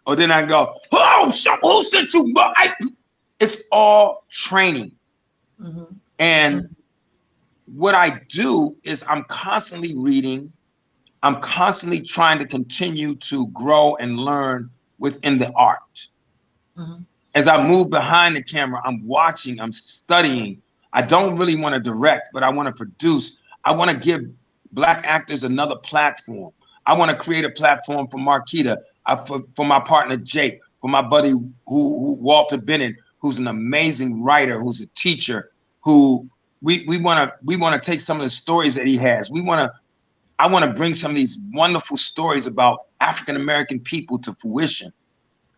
Or then I can go, oh, who sent you? It's all training. And what I do is I'm constantly reading. I'm constantly trying to continue to grow and learn within the art. As I move behind the camera, I'm watching, I'm studying. I don't really want to direct, but I want to produce. I want to give Black actors another platform. I want to create a platform for Marquita, for my partner Jake, for my buddy who Walter Bennett, who's an amazing writer, who's a teacher, who we want to take some of the stories that he has. I want to bring some of these wonderful stories about African American people to fruition.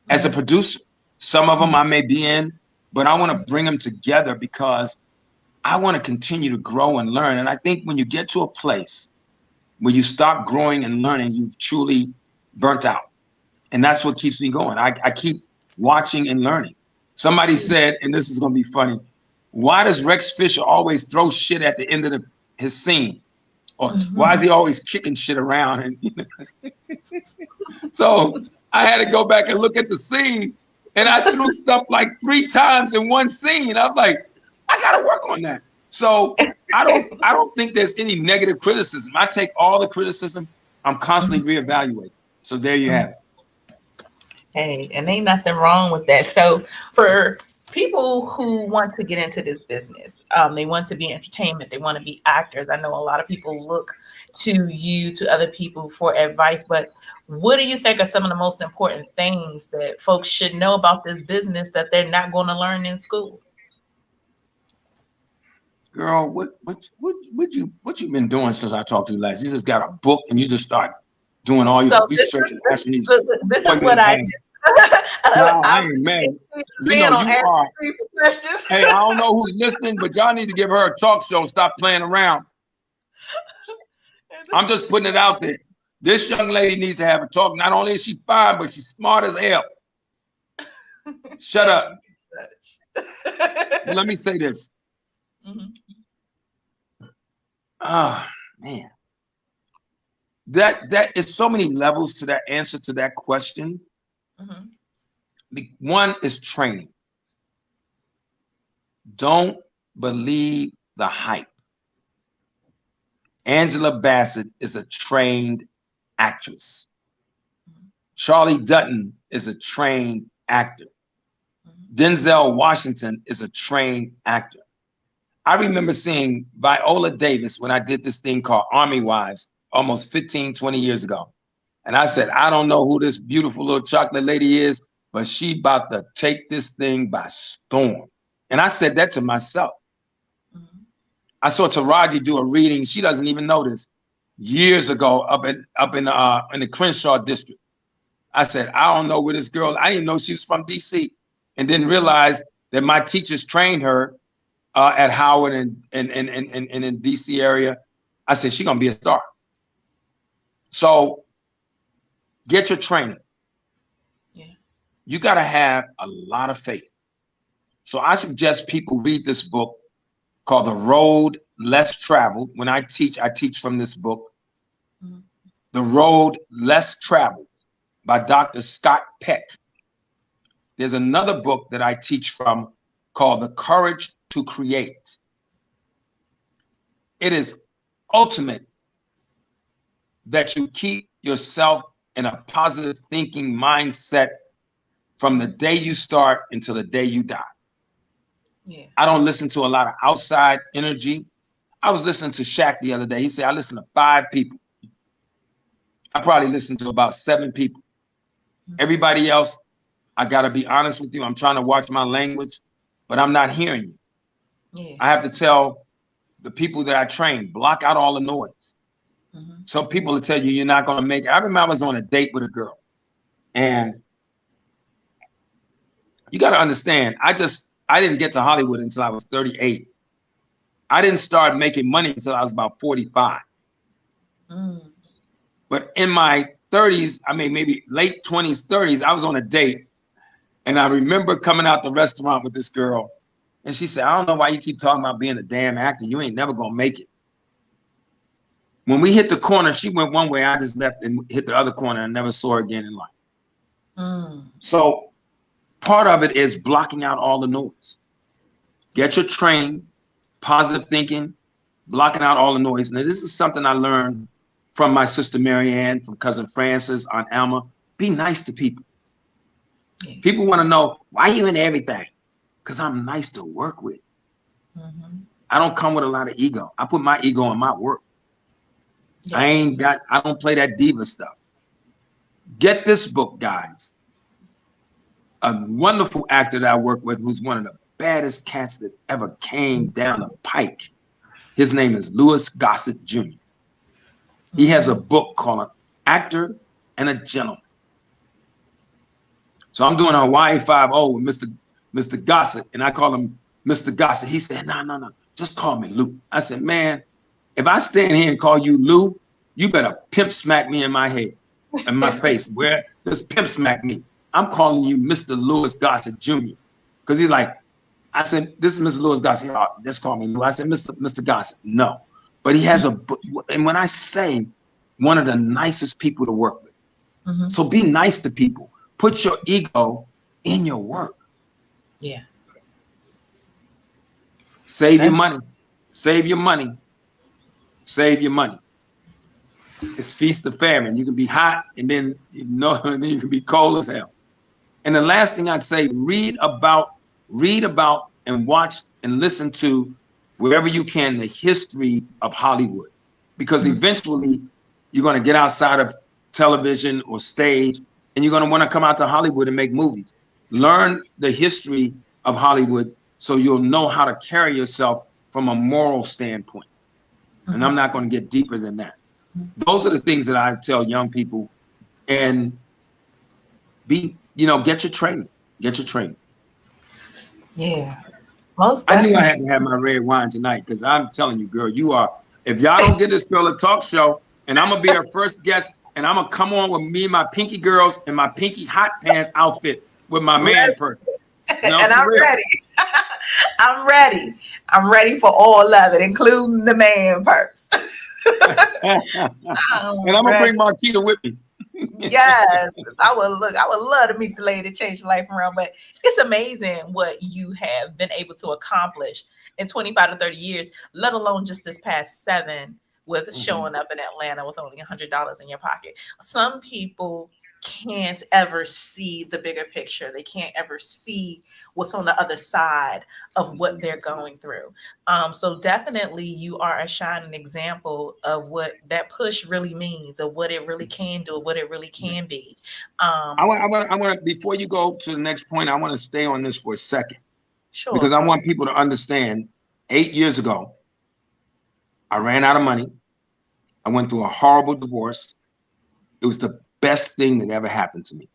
As a producer, some of them I may be in, but I want to bring them together because I want to continue to grow and learn. And I think when you get to a place where you stop growing and learning, you've truly burnt out. And that's what keeps me going. I keep watching and learning. Somebody said, and this is going to be funny, why does Rex Fisher always throw shit at the end of his scene? Or why is he always kicking shit around? And so I had to go back and look at the scene, and I threw stuff like 3 times in one scene. I was like, I got to work on that. So I don't think there's any negative criticism. I take all the criticism. I'm constantly reevaluating. So there you have it. Hey, and ain't nothing wrong with that. So for people who want to get into this business, they want to be entertainment, they want to be actors. I know a lot of people look to you, to other people for advice, but what do you think are some of the most important things that folks should know about this business that they're not going to learn in school? Girl, what you been doing since I talked to you last? You just got a book and you just start doing all your research and asking these. This is what I did. No, I ain't mad. You are. Hey, I don't know who's listening, but y'all need to give her a talk show. Stop playing around. I'm just putting it out there. This young lady needs to have a talk. Not only is she fine, but she's smart as hell. Shut up. Well, let me say this. Man. That is so many levels to that answer to that question. One is training. Don't believe the hype. Angela Bassett is a trained actress. Charlie Dutton is a trained actor. Denzel Washington is a trained actor. I remember seeing Viola Davis when I did this thing called Army Wives almost 15, 20 years ago. And I said, I don't know who this beautiful little chocolate lady is, but she about to take this thing by storm. And I said that to myself. I saw Taraji do a reading. She doesn't even know this. Years ago, up in the Crenshaw district. I said, I don't know where this girl. I didn't know she was from DC, and then realized that my teachers trained her at Howard and in DC area. I said, she's gonna be a star. So get your training. Yeah. You gotta have a lot of faith. So I suggest people read this book called The Road Less Traveled. When I teach from this book, The Road Less Traveled by Dr. Scott Peck. There's another book that I teach from called The Courage to Create. It is ultimate that you keep yourself in a positive thinking mindset from the day you start until the day you die. Yeah. I don't listen to a lot of outside energy. I was listening to Shaq the other day. He said, I listen to 5 people. I probably listened to about 7 people. Everybody else, I got to be honest with you. I'm trying to watch my language, but I'm not hearing you. Yeah. I have to tell the people that I train, block out all the noise. Some people will tell you you're not going to make it. I remember I was on a date with a girl, and you got to understand, I didn't get to Hollywood until I was 38. I didn't start making money until I was about 45. But in my 30s, I mean, maybe late 20s, 30s, I was on a date, and I remember coming out the restaurant with this girl, and she said, I don't know why you keep talking about being a damn actor. You ain't never going to make it. When we hit the corner, she went one way, I just left and hit the other corner and never saw her again in life. So part of it is blocking out all the noise. Get your training, positive thinking, blocking out all the noise. Now, this is something I learned from my sister Marianne, from cousin Francis, Aunt Alma. Be nice to people. Yeah. People want to know, why are you in everything? Because I'm nice to work with. I don't come with a lot of ego. I put my ego in my work. Yeah. I don't play that diva stuff. Get this book, guys. A wonderful actor that I work with, who's one of the baddest cats that ever came down the pike. His name is Louis Gossett Jr. He has a book called An Actor and a Gentleman. So I'm doing a Hawaii 5-0 with Mr. Gossett, and I call him Mr. Gossett. He said, no, just call me Lou. I said, man, if I stand here and call you Lou, you better pimp smack me in my head, in my face. Where just pimp smack me. I'm calling you Mr. Louis Gossett Jr. Because he's like, I said, this is Mr. Louis Gossett. Oh, just call me Lou. I said, Mr. Gossett, no. But he has a book. And when I say one of the nicest people to work with. So be nice to people. Put your ego in your work. Yeah. Save your money. Save your money. Save your money. It's feast of famine. You can be hot and then and then you can be cold as hell. And the last thing I'd say, read about and watch and listen to wherever you can the history of Hollywood, because eventually you're going to get outside of television or stage and you're going to want to come out to Hollywood and make movies. Learn the history of Hollywood so you'll know how to carry yourself from a moral standpoint. And I'm not going to get deeper than that. Those are the things that I tell young people, and get your training. Get your training. Yeah. I knew I had to have my red wine tonight, because I'm telling you, girl, if y'all don't get this girl a talk show, and I'm going to be her first guest, and I'm going to come on with me and my Pinky Girls and my Pinky Hot Pants outfit with my man person. And I'm ready. I'm ready. I'm ready for all of it, including the man purse. And I'm gonna bring Marquita with me. Yes, I would love to meet the lady that changed your life around. But it's amazing what you have been able to accomplish in 25 to 30 years, let alone just this past 7. with showing up in Atlanta with only $100 in your pocket. Some people can't ever see the bigger picture. They can't ever see what's on the other side of what they're going through. So definitely you are a shining example of what that push really means, of what it really can do, what it really can be. I want before you go to the next point, I want to stay on this for a second. Sure. Because I want people to understand 8 years ago, I ran out of money. I went through a horrible divorce. It was the best thing that ever happened to me.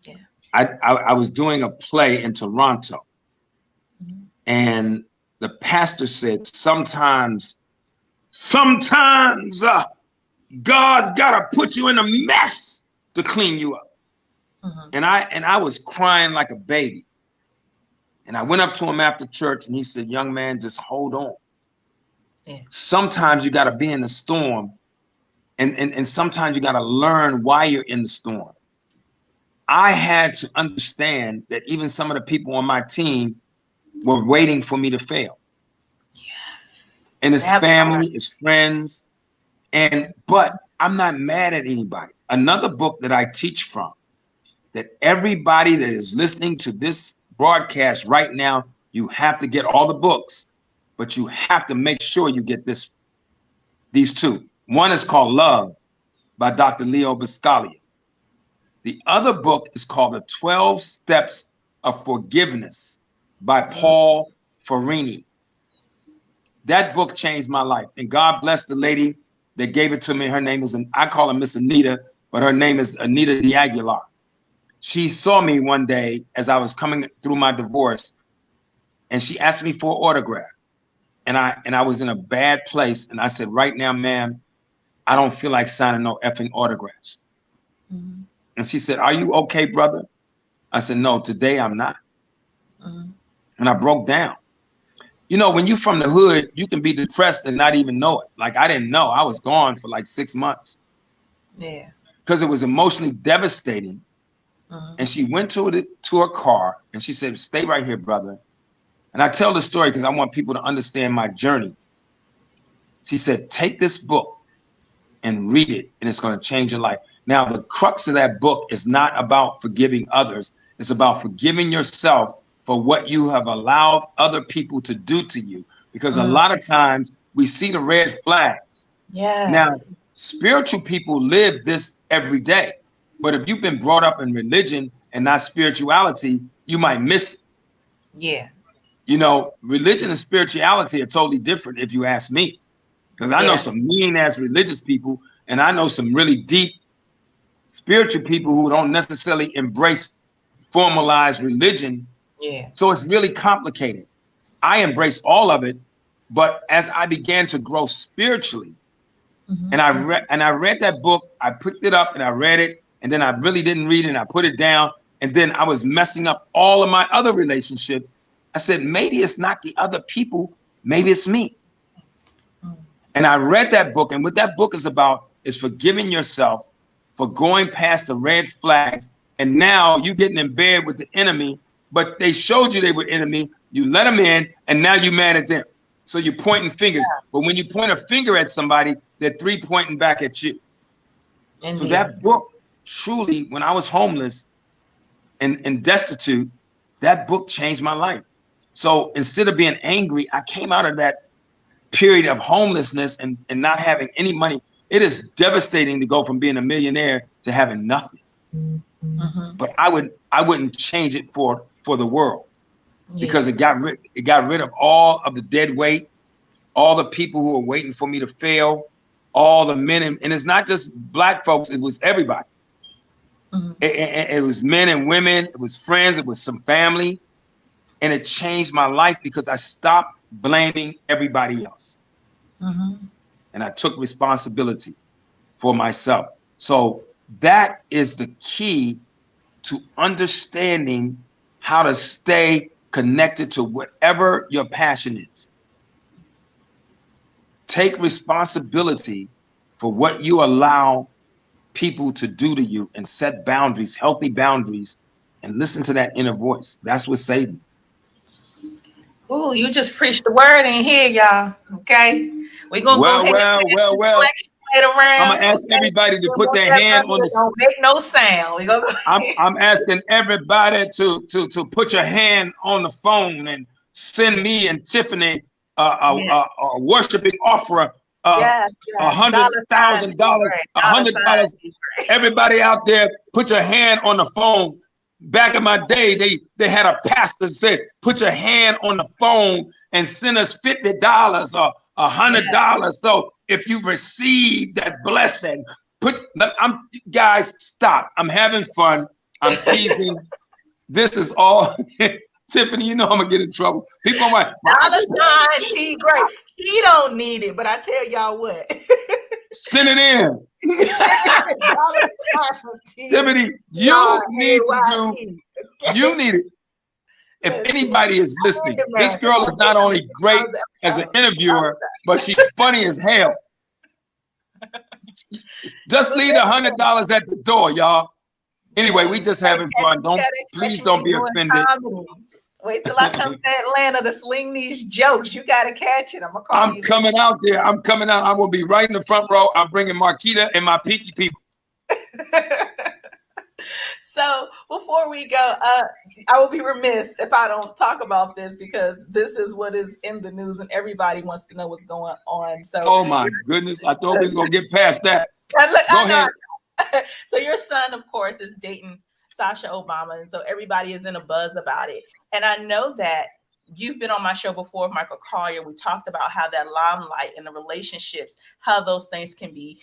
Yeah. I was doing a play in Toronto, and the pastor said, sometimes God gotta put you in a mess to clean you up. And I was crying like a baby. And I went up to him after church and he said, young man, just hold on. Yeah. Sometimes you got to be in the storm, and sometimes you got to learn why you're in the storm. I had to understand that even some of the people on my team were waiting for me to fail. Yes. And it's family, it's friends. But I'm not mad at anybody. Another book that I teach from, that everybody that is listening to this broadcast right now, you have to get all the books, but you have to make sure you get these two. One is called Love by Dr. Leo Buscaglia. The other book is called The 12 Steps of Forgiveness by Paul Farini. That book changed my life, and God bless the lady that gave it to me. Her name is, I call her Miss Anita, but her name is Anita D'Aguilar. She saw me one day as I was coming through my divorce, and she asked me for an autograph. And I was in a bad place, and I said, right now, ma'am, I don't feel like signing no effing autographs. And she said, are you okay, brother? I said, no, today I'm not. And I broke down. You know, when you're from the hood, you can be depressed and not even know it. Like, I didn't know. I was gone for like 6 months. Yeah. Because it was emotionally devastating. And she went to her car and she said, stay right here, brother. And I tell the story because I want people to understand my journey. She said, take this book and read it, and it's going to change your life. Now, the crux of that book is not about forgiving others. It's about forgiving yourself for what you have allowed other people to do to you. Because a lot of times we see the red flags. Yeah. Now, spiritual people live this every day. But if you've been brought up in religion and not spirituality, you might miss it. Yeah. You know, religion and spirituality are totally different, if you ask me. Because I know some mean-ass religious people, and I know some really deep spiritual people who don't necessarily embrace formalized religion. Yeah. So it's really complicated. I embrace all of it, but as I began to grow spiritually, and I read that book, I picked it up and I read it, and then I really didn't read it, and I put it down, and then I was messing up all of my other relationships. I said, maybe it's not the other people, maybe it's me. And I read that book, and what that book is about is forgiving yourself for going past the red flags, and now you getting in bed with the enemy, but they showed you they were enemy, you let them in, and now you're mad at them. So you're pointing fingers. But when you point a finger at somebody, they're 3 pointing back at you. Indeed. So that book, truly, when I was homeless and destitute, that book changed my life. So instead of being angry, I came out of that period of homelessness and not having any money. It is devastating to go from being a millionaire to having nothing. But I wouldn't change it for the world, because it got rid of all of the dead weight, all the people who were waiting for me to fail, all the men, and it's not just Black folks, it was everybody. It was men and women, it was friends, it was some family, and it changed my life because I stopped blaming everybody else. And I took responsibility for myself. So that is the key to understanding how to stay connected to whatever your passion is. Take responsibility for what you allow people to do to you, and set boundaries, healthy boundaries, and listen to that inner voice. That's what saved me. Ooh, you just preached the word in here, y'all. Okay. We're gonna go ahead Well. I'm around. gonna ask everybody to put their hand on the. Don't make no sound. We gonna I'm asking everybody to put your hand on the phone and send me and Tiffany a worshiping offering. $100,000, $100. Everybody out there, put your hand on the phone. Back in my day, they had a pastor said, put your hand on the phone and send us $50 or $100. So if you receive that blessing, guys, stop. I'm having fun. I'm teasing. This is all. Tiffany, you know I'm gonna get in trouble. People are like, $sign T.Graye. He don't need it, but I tell y'all what. Send it in. Tiffany, you need to do. You need it. If anybody is listening, this girl is not only great as an interviewer, but she's funny as hell. Just leave $100 at the door, y'all. Anyway, we just having fun. Please don't be offended. Wait till I come to Atlanta to sling these jokes. You got to catch it. I'm coming out there. I'm coming out. I'm going to be right in the front row. I'm bringing Marquita and my Peaky people. So before we go, I will be remiss if I don't talk about this because this is what is in the news and everybody wants to know what's going on. So, oh my goodness. I thought we were going to get past that. Go ahead. So your son, of course, is dating Sasha Obama. And so everybody is in a buzz about it. And I know that you've been on my show before, Michael Collier. We talked about how that limelight and the relationships, how those things can be,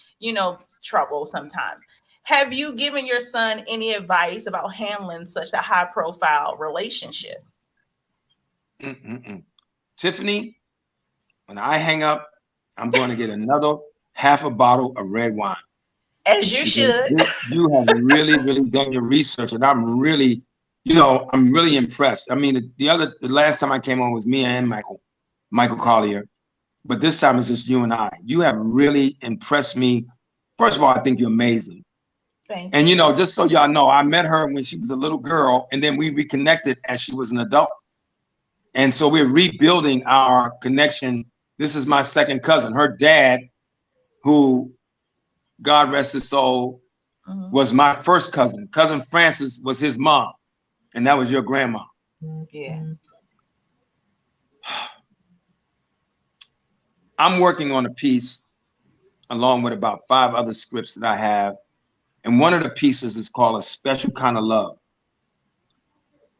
trouble sometimes. Have you given your son any advice about handling such a high profile relationship? Tiffany, when I hang up, I'm going to get another half a bottle of red wine. As you should. You have really, really done your research, and I'm really, I'm really impressed. I mean, the last time I came on was me and Michael Collier, but this time it's just you and I. You have really impressed me. First of all, I think you're amazing. Thank you. And just so y'all know, I met her when she was a little girl, and then we reconnected as she was an adult. And so we're rebuilding our connection. This is my second cousin. Her dad, who, God rest his soul, was my first cousin. Cousin Francis was his mom, and that was your grandma. Yeah. I'm working on a piece along with about 5 other scripts that I have. And one of the pieces is called A Special Kind of Love.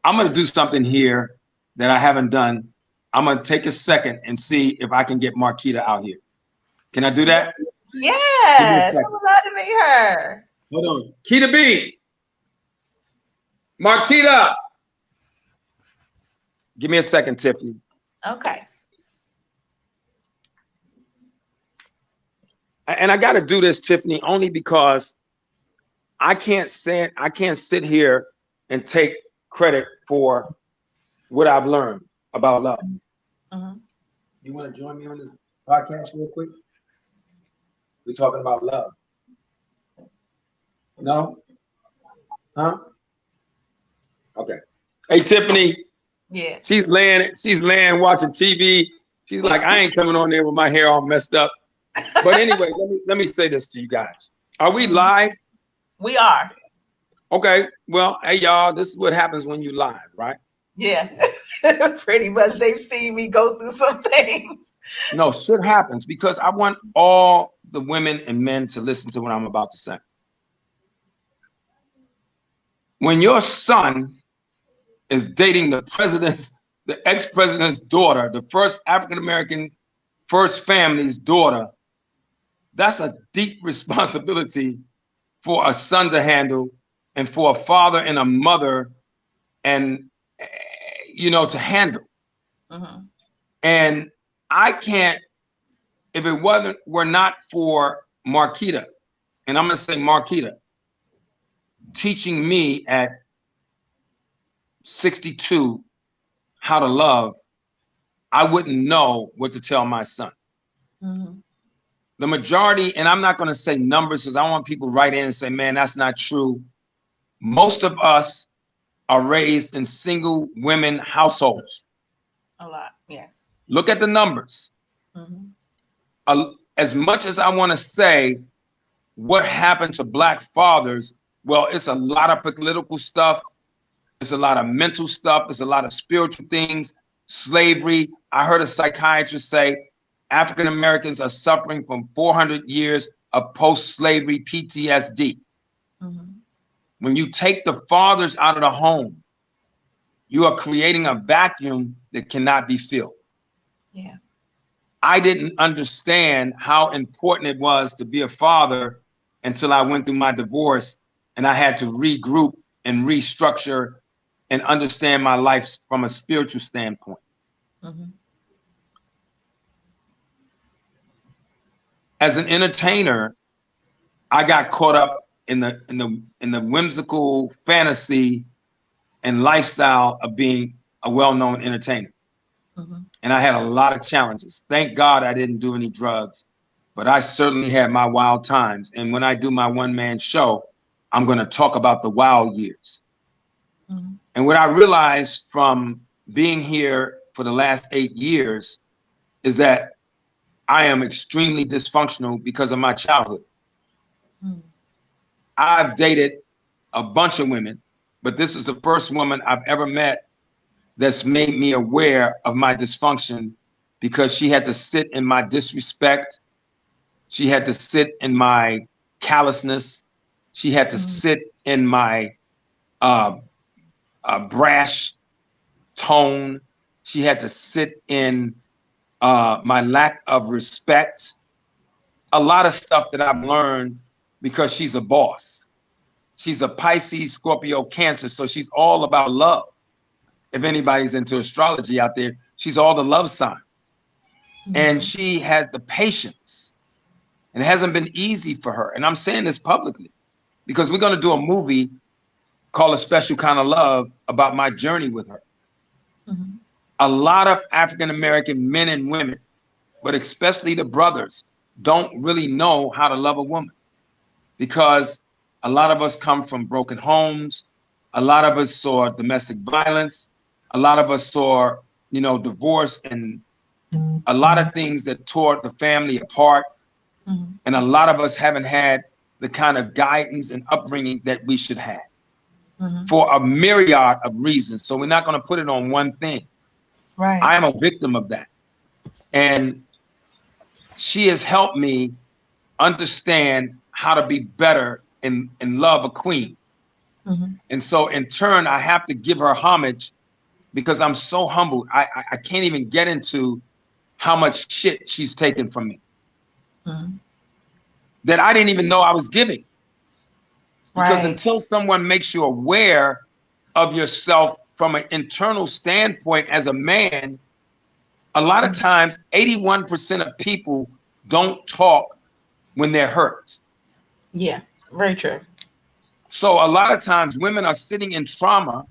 I'm going to do something here that I haven't done. I'm going to take a second and see if I can get Marquita out here. Can I do that? Yes. I'm glad to meet her. Hold on. Kita B. Marquita. Give me a second, Tiffany. Okay. And I got to do this, Tiffany, only because I can't sit here and take credit for what I've learned about love. You want to join me on this podcast real quick? We're talking about love. No? Huh? Okay. Hey, Tiffany. Yeah. She's laying watching TV. She's like, I ain't coming on there with my hair all messed up. But anyway, let me say this to you guys. Are we live? We are. Okay. Well, hey, y'all, this is what happens when you live, right? Yeah. Pretty much. They've seen me go through some things. No, shit happens because I want all the women and men to listen to what I'm about to say. When your son is dating the ex-president's daughter, the first African-American, first family's daughter, that's a deep responsibility for a son to handle and for a father and a mother and, to handle. And I can't, if it were not for Marquita, and I'm going to say Marquita, teaching me at 62 how to love, I wouldn't know what to tell my son. The majority, and I'm not going to say numbers because I want people to write in and say, man, that's not true. Most of us are raised in single women households. A lot, yes. Look at the numbers. as much as I want to say what happened to Black fathers, well, it's a lot of political stuff. It's a lot of mental stuff. It's a lot of spiritual things. Slavery. I heard a psychiatrist say African Americans are suffering from 400 years of post-slavery PTSD. Mm-hmm. When you take the fathers out of the home, you are creating a vacuum that cannot be filled. Yeah. I didn't understand how important it was to be a father until I went through my divorce and I had to regroup and restructure and understand my life from a spiritual standpoint. Mm-hmm. As an entertainer, I got caught up in the whimsical fantasy and lifestyle of being a well-known entertainer. Mm-hmm. And I had a lot of challenges. Thank God I didn't do any drugs, but I certainly had my wild times. And when I do my one-man show, I'm going to talk about the wild years. Mm-hmm. And what I realized from being here for the last 8 years is that I am extremely dysfunctional because of my childhood. Mm-hmm. I've dated a bunch of women, but this is the first woman I've ever met that's made me aware of my dysfunction, because she had to sit in my disrespect. She had to sit in my callousness. She had to sit in my brash tone. She had to sit in my lack of respect. A lot of stuff that I've learned because she's a boss. She's a Pisces, Scorpio, Cancer, so she's all about love. If anybody's into astrology out there, she's all the love signs. Mm-hmm. And she had the patience. And it hasn't been easy for her. And I'm saying this publicly because we're going to do a movie called A Special Kind of Love about my journey with her. Mm-hmm. A lot of African-American men and women, but especially the brothers, don't really know how to love a woman, because a lot of us come from broken homes. A lot of us saw domestic violence. A lot of us saw, divorce and a lot of things that tore the family apart. Mm-hmm. And a lot of us haven't had the kind of guidance and upbringing that we should have, mm-hmm, for a myriad of reasons. So we're not going to put it on one thing. Right. I am a victim of that. And she has helped me understand how to be better and love a queen. Mm-hmm. And so in turn, I have to give her homage because I'm so humbled. I can't even get into how much shit she's taken from me, mm-hmm, that I didn't even know I was giving. Because until someone makes you aware of yourself from an internal standpoint as a man, a lot of times 81% of people don't talk when they're hurt. Yeah, very true. So a lot of times women are sitting in trauma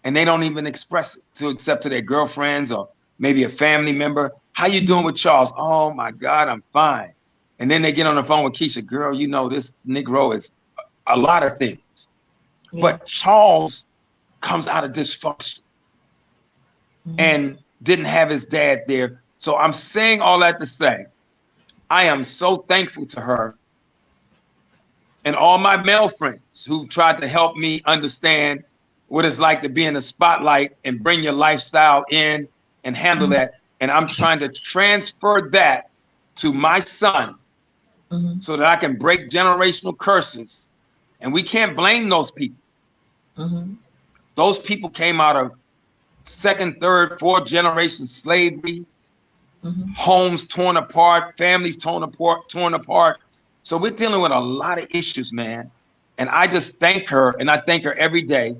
and they don't even express it except to their girlfriends or maybe a family member. How you doing with Charles? Oh my God, I'm fine. And then they get on the phone with Keisha. Girl, this Negro is a lot of things. Yeah. But Charles comes out of dysfunction, mm-hmm, and didn't have his dad there. So I'm saying all that to say, I am so thankful to her and all my male friends who tried to help me understand what it's like to be in the spotlight and bring your lifestyle in and handle, mm-hmm, that. And I'm trying to transfer that to my son, mm-hmm, so that I can break generational curses. And we can't blame those people. Mm-hmm. Those people came out of second, third, fourth generation slavery, mm-hmm, homes torn apart, families torn apart. So we're dealing with a lot of issues, man. And I just thank her, and I thank her every day.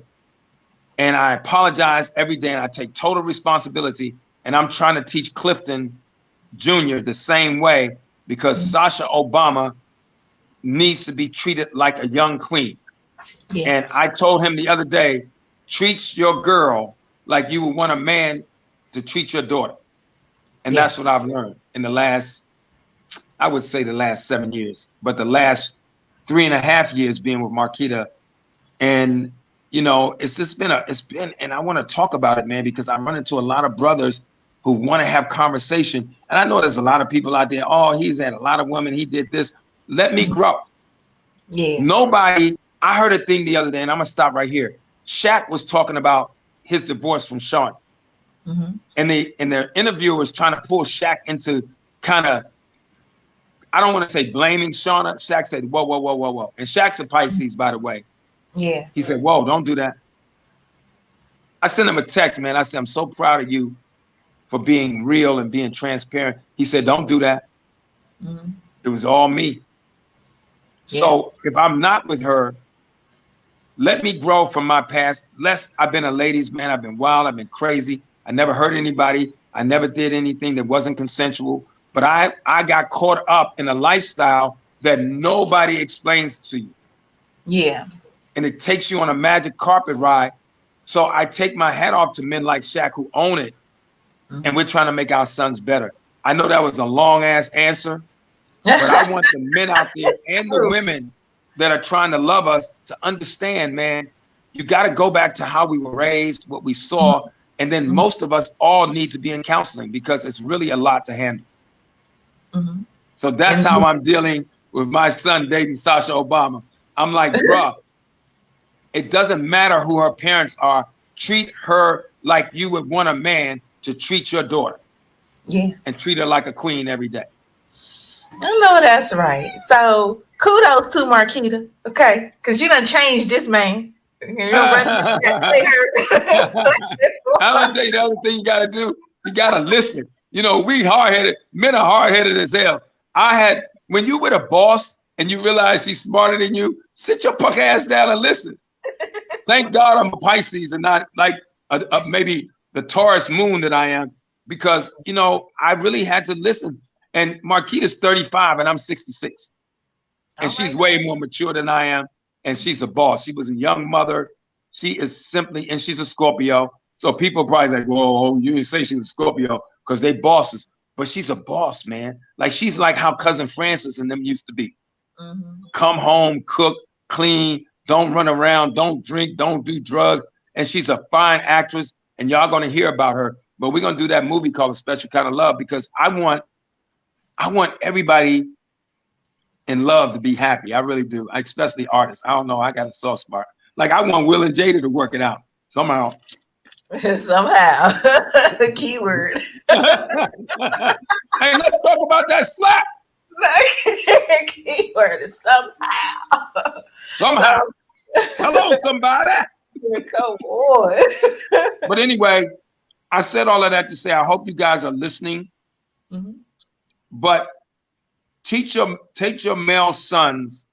And I apologize every day, and I take total responsibility. And I'm trying to teach Clifton Jr. the same way, because, mm-hmm, Sasha Obama needs to be treated like a young queen. Yeah. And I told him the other day, treat your girl like you would want a man to treat your daughter. And yeah, that's what I've learned in the last 7 years, but the last 3.5 years being with Marquita. And, it's been, and I want to talk about it, man, because I run into a lot of brothers who want to have conversation. And I know there's a lot of people out there, oh, he's had a lot of women, he did this. Let me grow. Yeah. Nobody, I heard a thing the other day, and I'm going to stop right here. Shaq was talking about his divorce from Shawn. And the interviewer was trying to pull Shaq into kind of, I don't want to say blaming Shauna. Shaq said, whoa, whoa, whoa, whoa, whoa. And Shaq's a Pisces, by the way. Yeah. He said, whoa, don't do that. I sent him a text, man. I said, I'm so proud of you for being real and being transparent. He said, don't do that. It was all me. Yeah. So if I'm not with her, let me grow from my past. I've been a ladies' man. I've been wild. I've been crazy. I never hurt anybody. I never did anything that wasn't consensual. But I got caught up in a lifestyle that nobody explains to you. Yeah. And it takes you on a magic carpet ride. So I take my hat off to men like Shaq who own it. And we're trying to make our sons better. I know that was a long ass answer, but I want the men out there and the women that are trying to love us to understand, man, you got to go back to how we were raised, what we saw. And then most of us all need to be in counseling because it's really a lot to handle. So that's how I'm dealing with my son dating Sasha Obama. I'm like, bruh, it doesn't matter who her parents are. Treat her like you would want a man to treat your daughter. Yeah. And treat her like a queen every day. I know that's right. So kudos to Marquita, okay? Because you done changed this man. I'm gonna tell you the other thing you gotta do. You gotta listen. You know, we hard-headed, men are hard-headed as hell. When you with a boss and you realize she's smarter than you, sit your punk ass down and listen. Thank God I'm a Pisces and not like maybe the Taurus moon that I am, because, you know, I really had to listen. And Marquita's 35 and I'm 66. And she's way more mature than I am. And she's a boss. She was a young mother. She is simply, and she's a Scorpio. So people probably like, whoa, you didn't say she was a Scorpio because they bosses. But she's a boss, man. Like she's like how Cousin Francis and them used to be. Come home, cook, clean, don't run around, don't drink, don't do drugs. And she's a fine actress. And y'all going to hear about her. But we're going to do that movie called A Special Kind of Love because I want everybody in love to be happy. I really do. Especially artists. I don't know. I got a soft spot. Like I want Will and Jada to work it out somehow. Somehow. Keyword. Hey, let's talk about that slap. Keyword is somehow. Somehow. Hello, somebody. Come on. But anyway, I said all of that to say I hope you guys are listening. But teach your male sons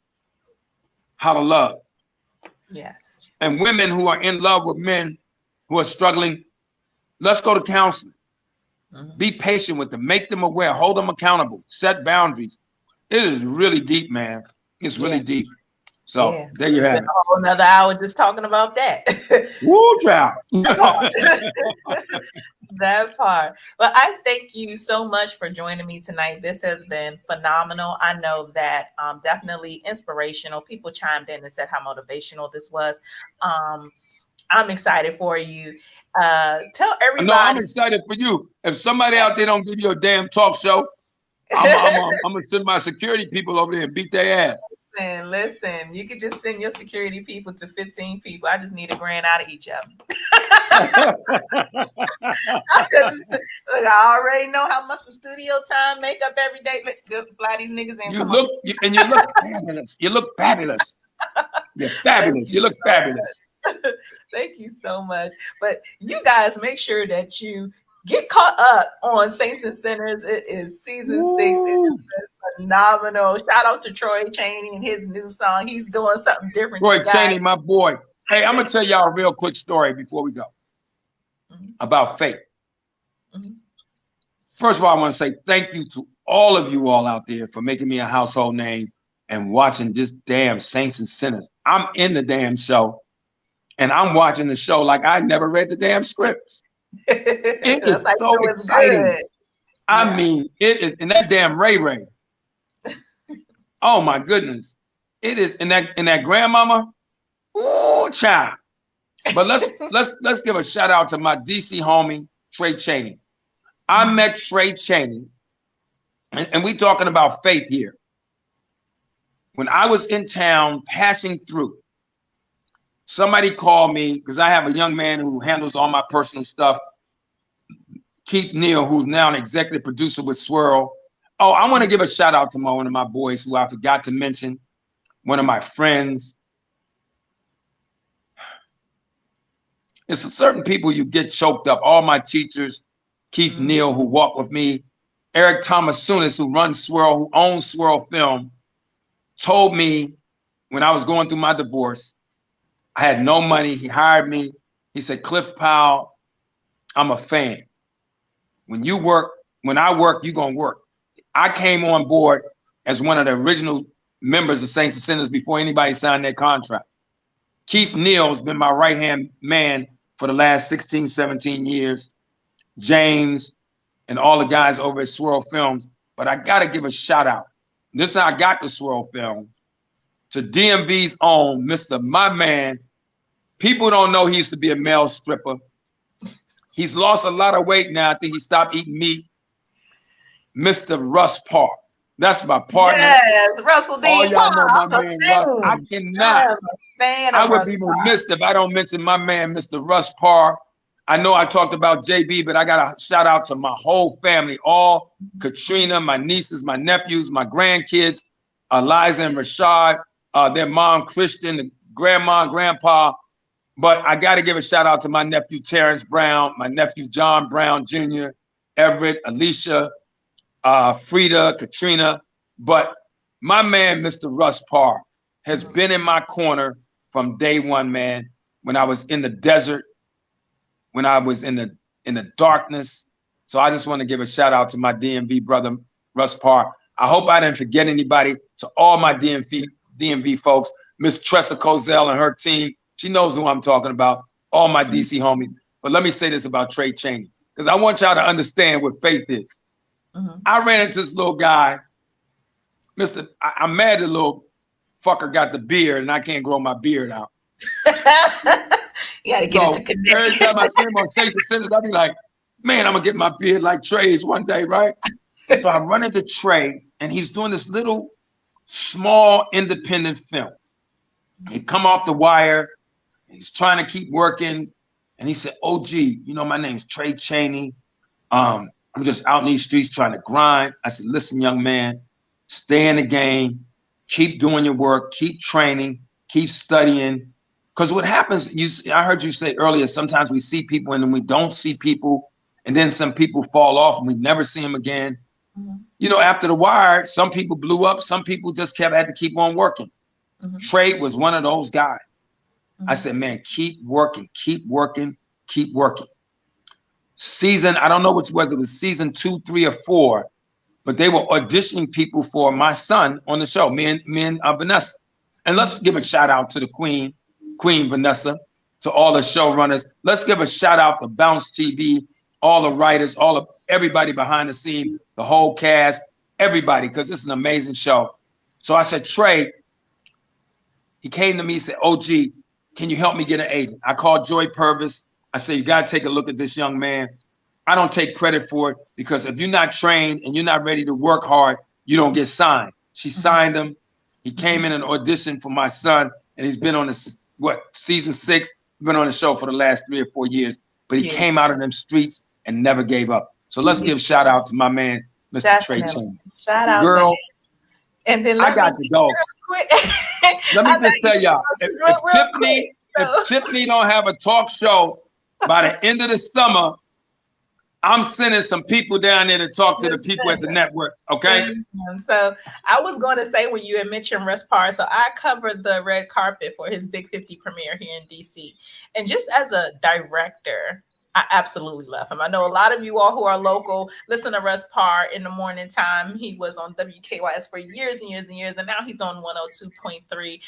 how to love. Yes. And women who are in love with men who are struggling, let's go to counseling. Be patient with them, make them aware, hold them accountable, set boundaries. It is really deep, man. It's really deep. So there you have it. A whole another hour just talking about that. Woo, child. That part. But I thank you so much for joining me tonight. This has been phenomenal. I know that definitely inspirational. People chimed in and said how motivational this was. I'm excited for you. Tell everybody. No, I'm excited for you. If somebody out there don't give you a damn talk show, I'm gonna send my security people over there and beat their ass. Listen, you could just send your security people to 15 people. I just need $1,000 out of each of them. I already know how much for studio time, makeup every day. Let's fly these niggas in. You look fabulous. You look fabulous. You're fabulous. You look fabulous. Thank you so much. But you guys make sure that you get caught up on Saints and Sinners. It is season 6. It is phenomenal. Shout out to Troy Chaney and his new song. He's doing something different. Troy Chaney, my boy. Hey, I'm gonna tell y'all a real quick story before we go about faith. First of all, I want to say thank you to all of you all out there for making me a household name and watching this damn Saints and Sinners. I'm in the damn show. And I'm watching the show like I never read the damn scripts. It is like so exciting. I mean, it is, and that damn Ray Ray. Oh my goodness. It is in that grandmama. Ooh, child. But let's give a shout out to my DC homie, Trey Chaney. I met Trey Chaney, and we talking about faith here. When I was in town passing through, somebody called me because I have a young man who handles all my personal stuff, Keith Neal, who's now an executive producer with Swirl. Oh, I want to give a shout out to one of my boys who I forgot to mention, one of my friends. It's a certain people you get choked up. All my teachers, Keith Neal, who walked with me, Eric Thomas-Sunis, who runs Swirl, who owns Swirl Film, told me when I was going through my divorce, I had no money. He hired me. He said, Cliff Powell, I'm a fan. When I work, you're going to work. I came on board as one of the original members of Saints and Sinners before anybody signed their contract. Keith Neal has been my right-hand man for the last 16, 17 years. James and all the guys over at Swirl Films. But I got to give a shout out. This is how I got to Swirl Film. To DMV's own Mr. My Man. People don't know he used to be a male stripper. He's lost a lot of weight now. I think he stopped eating meat. Mr. Russ Park. That's my partner. Yes, Russell D. All y'all know my man Russ. I cannot. I would be remiss if I don't mention my man, Mr. Russ Parr. I know I talked about JB, but I got to shout out to my whole family, all Katrina, my nieces, my nephews, my grandkids, Eliza and Rashad, their mom, Christian, grandma, and grandpa. But I got to give a shout out to my nephew, Terrence Brown, my nephew, John Brown Jr., Everett, Alicia, Frida, Katrina. But my man, Mr. Russ Parr, has been in my corner from day one, man. When I was in the desert, when I was in the darkness. So I just want to give a shout out to my DMV brother, Russ Parr. I hope I didn't forget anybody. To all my DMV folks, Miss Tressa Kozel and her team. She knows who I'm talking about. All my DC homies. But let me say this about Trey Chaney, because I want y'all to understand what faith is. I ran into this little guy. I'm mad the little fucker got the beard and I can't grow my beard out. You got to get it to connect. Every time I see him on Saints and Sinners, I'll be like, man, I'm going to get my beard like Trey's one day, right? So I run into Trey, and he's doing this little, small, independent film. He come off the wire. He's trying to keep working. And he said, OG, you know, my name's Trey Chaney. I'm just out in these streets trying to grind. I said, listen, young man, stay in the game. Keep doing your work. Keep training. Keep studying. Because what happens, I heard you say earlier, sometimes we see people and then we don't see people. And then some people fall off and we never see them again. You know, after the wire, some people blew up. Some people just had to keep on working. Trey was one of those guys. I said, man, keep working, keep working, keep working. I don't know whether it was season 2, 3, or 4, but they were auditioning people for my son on the show, me and Vanessa. And let's give a shout out to the Queen Vanessa, to all the showrunners. Let's give a shout out to Bounce TV, all the writers, everybody behind the scene, the whole cast, everybody, because it's an amazing show. So I said, Trey, he came to me and said, OG, can you help me get an agent? I called Joy Purvis. I said, you got to take a look at this young man. I don't take credit for it, because if you're not trained and you're not ready to work hard, you don't get signed. She signed him. He came in and auditioned for my son, and he's been on season 6, been on the show for the last 3 or 4 years, but he came out of them streets and never gave up. So let's give shout out to my man, Mr. Trey Chaney. Shout out girl, to him. And then I got to go. Quick. Let me just tell y'all, if Tiffany don't have a talk show by the end of the summer, I'm sending some people down there to talk to the people at the networks, okay? So I was going to say, when you had mentioned Russ Parr, so I covered the red carpet for his Big 50 premiere here in DC. And just as a director, I absolutely love him. I know a lot of you all who are local listen to Russ Parr in the morning time. He was on WKYS for years and years and years, and now he's on 102.3,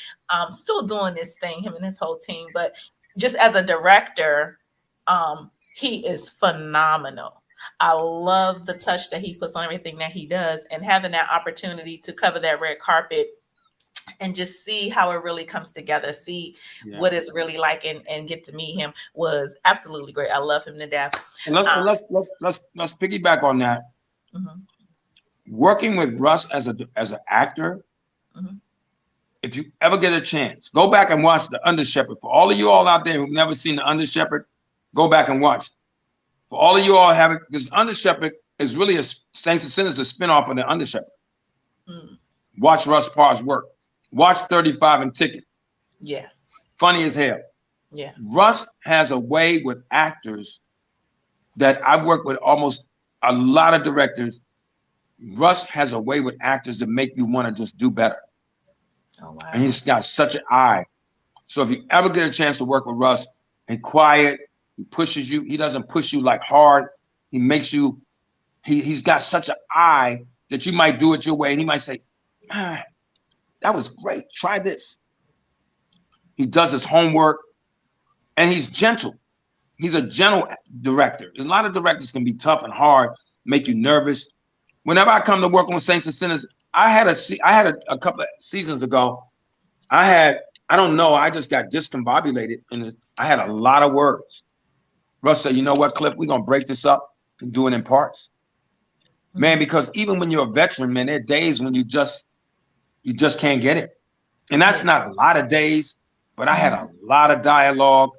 still doing this thing, him and his whole team. But just as a director, he is phenomenal. I love the touch that he puts on everything that he does, and having that opportunity to cover that red carpet and just see how it really comes together, see what it's really like, and get to meet him was absolutely great. I love him to death. And let's piggyback on that. Mm-hmm. Working with Russ as an actor, Mm-hmm. if you ever get a chance, go back and watch The Under Shepherd. For all of you all out there who've never seen The Under Shepherd, go back and watch. For all of you all have it, because Under Shepherd is really a Saints and Sinners, a spinoff of The Under Shepherd. Mm. Watch Russ Parr's work. Watch 35 and Ticket. Yeah. Funny as hell. Yeah. Russ has a way with actors that I've worked with almost a lot of directors. Russ has a way with actors to make you want to just do better. Oh, wow. And he's got such an eye. So if you ever get a chance to work with Russ, and quiet, he pushes you. He doesn't push you like hard. He makes you, he's got such an eye that you might do it your way. And he might say, ah, that was great. Try this. He does his homework and he's gentle. He's a gentle director. A lot of directors can be tough and hard, make you nervous. Whenever I come to work on Saints and Sinners, I had a couple of seasons ago. I don't know, I just got discombobulated and I had a lot of words. Russ said, you know what, Cliff, we're gonna break this up and do it in parts. Mm-hmm. Man, because even when you're a veteran, man, there are days when you just can't get it. And that's not a lot of days, but I had a lot of dialogue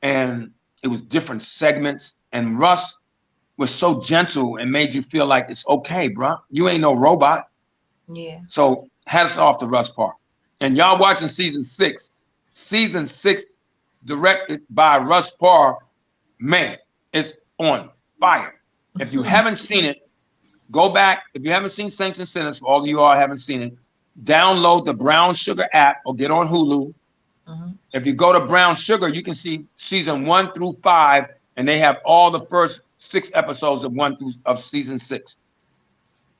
and it was different segments. And Russ was so gentle and made you feel like it's okay, bro. You ain't no robot. Yeah. So hats off to Russ Parr. And y'all watching season 6. Season 6, directed by Russ Parr. Man, it's on fire. If you haven't seen it, go back. If you haven't seen Saints and Sinners, for all of you all haven't seen it, download the Brown Sugar app or get on Hulu. Mm-hmm. If you go to Brown Sugar, you can see season 1 through 5, and they have all the first 6 episodes of season 6.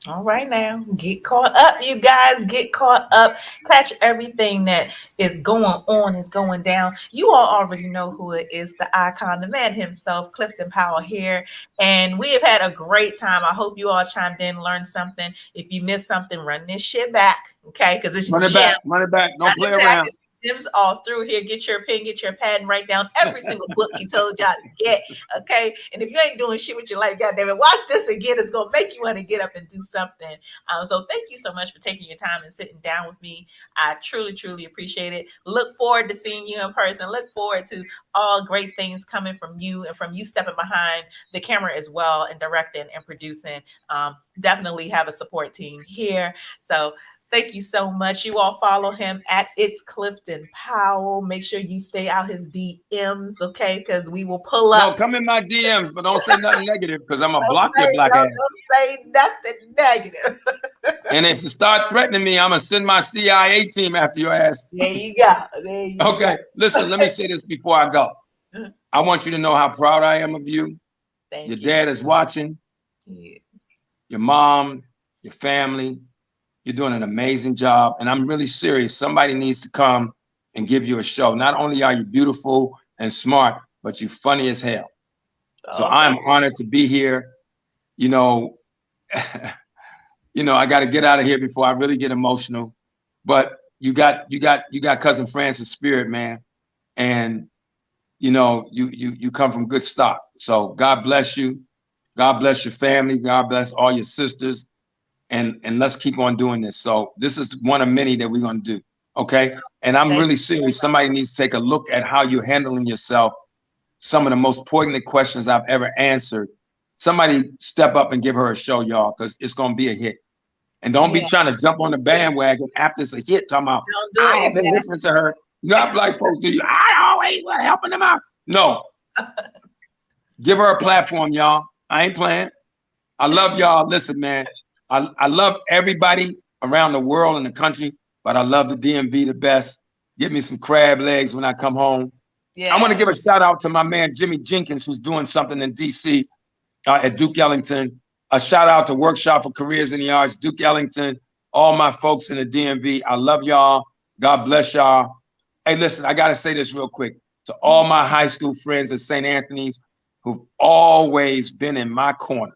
All right, now get caught up, you guys. Get caught up. Catch everything that is going on, is going down. You all already know who it is, the icon, the man himself, Clifton Powell here. And we have had a great time. I hope you all chimed in, learned something. If you missed something, run this shit back, okay? Because it's run it back. Don't play around. Gems all through here. Get your pen, get your pad, and write down every single book he told y'all to get. Okay. And if you ain't doing shit with your life, goddamn it, watch this again. It's gonna make you want to get up and do something. So thank you so much for taking your time and sitting down with me. I truly, truly appreciate it. Look forward to seeing you in person. Look forward to all great things coming from you and from you stepping behind the camera as well and directing and producing. Definitely have a support team here. So thank you so much. You all follow him at It's Clifton Powell. Make sure you stay out his DMs, okay? Because we will pull up. No, come in my DMs, but don't say nothing negative because I'm going to block your black ass. Don't say nothing negative. And if you start threatening me, I'm going to send my CIA team after your ass. There you go. Okay, listen, let me say this before I go. I want you to know how proud I am of you. Thank your you. Dad is watching. Yeah. Your mom, your family. You're doing an amazing job. And I'm really serious. Somebody needs to come and give you a show. Not only are you beautiful and smart, but you're funny as hell. So I'm honored to be here. You know, I got to get out of here before I really get emotional. But you got Cousin Francis' spirit, man. And, you come from good stock. So God bless you. God bless your family. God bless all your sisters. And let's keep on doing this. So this is one of many that we're going to do. Okay. And I'm really serious. Somebody needs to take a look at how you're handling yourself. Some of the most poignant questions I've ever answered. Somebody step up and give her a show, y'all, because it's going to be a hit. And don't be trying to jump on the bandwagon after it's a hit. Talking about, I have been listening to her. Not like folks do. I always was helping them out. No. Give her a platform, y'all. I ain't playing. I love y'all. Listen, man. I love everybody around the world and the country, but I love the DMV the best. Give me some crab legs when I come home. Yeah. I want to give a shout out to my man, Jimmy Jenkins, who's doing something in DC at Duke Ellington. A shout out to Workshop for Careers in the Arts, Duke Ellington, all my folks in the DMV. I love y'all. God bless y'all. Hey, listen, I got to say this real quick. To all my high school friends at St. Anthony's who've always been in my corner.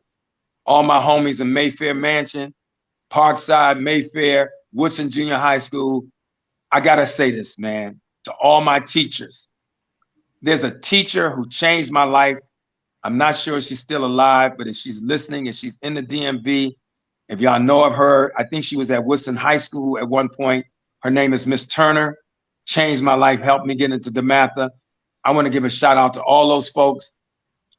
All my homies in Mayfair Mansion, Parkside, Mayfair, Woodson Junior High School. I got to say this, man, to all my teachers. There's a teacher who changed my life. I'm not sure she's still alive, but if she's listening and she's in the DMV, if y'all know of her, I think she was at Woodson High School at one point. Her name is Miss Turner. Changed my life, helped me get into DeMatha. I want to give a shout out to all those folks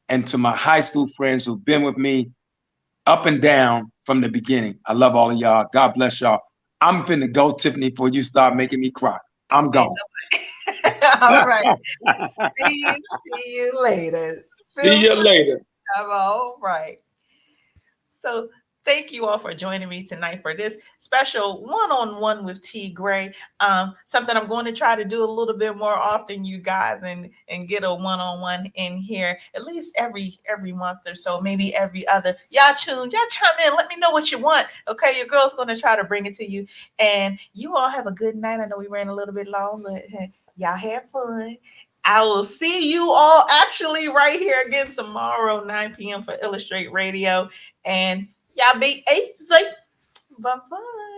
and to my high school friends who've been with me up and down from the beginning. I love all of y'all. God bless y'all. I'm finna go, Tiffany, before you start making me cry. I'm gone. All right. See you later. See you later. All right. So thank you all for joining me tonight for this special one-on-one with T.Graye. Something I'm going to try to do a little bit more often, you guys, and get a one-on-one in here at least every month or so, maybe every other. Y'all chime in. Let me know what you want. Okay, your girl's going to try to bring it to you. And you all have a good night. I know we ran a little bit long, but y'all have fun. I will see you all actually right here again tomorrow, 9 p.m. for Illustrate Radio. And y'all be safe. Bye-bye.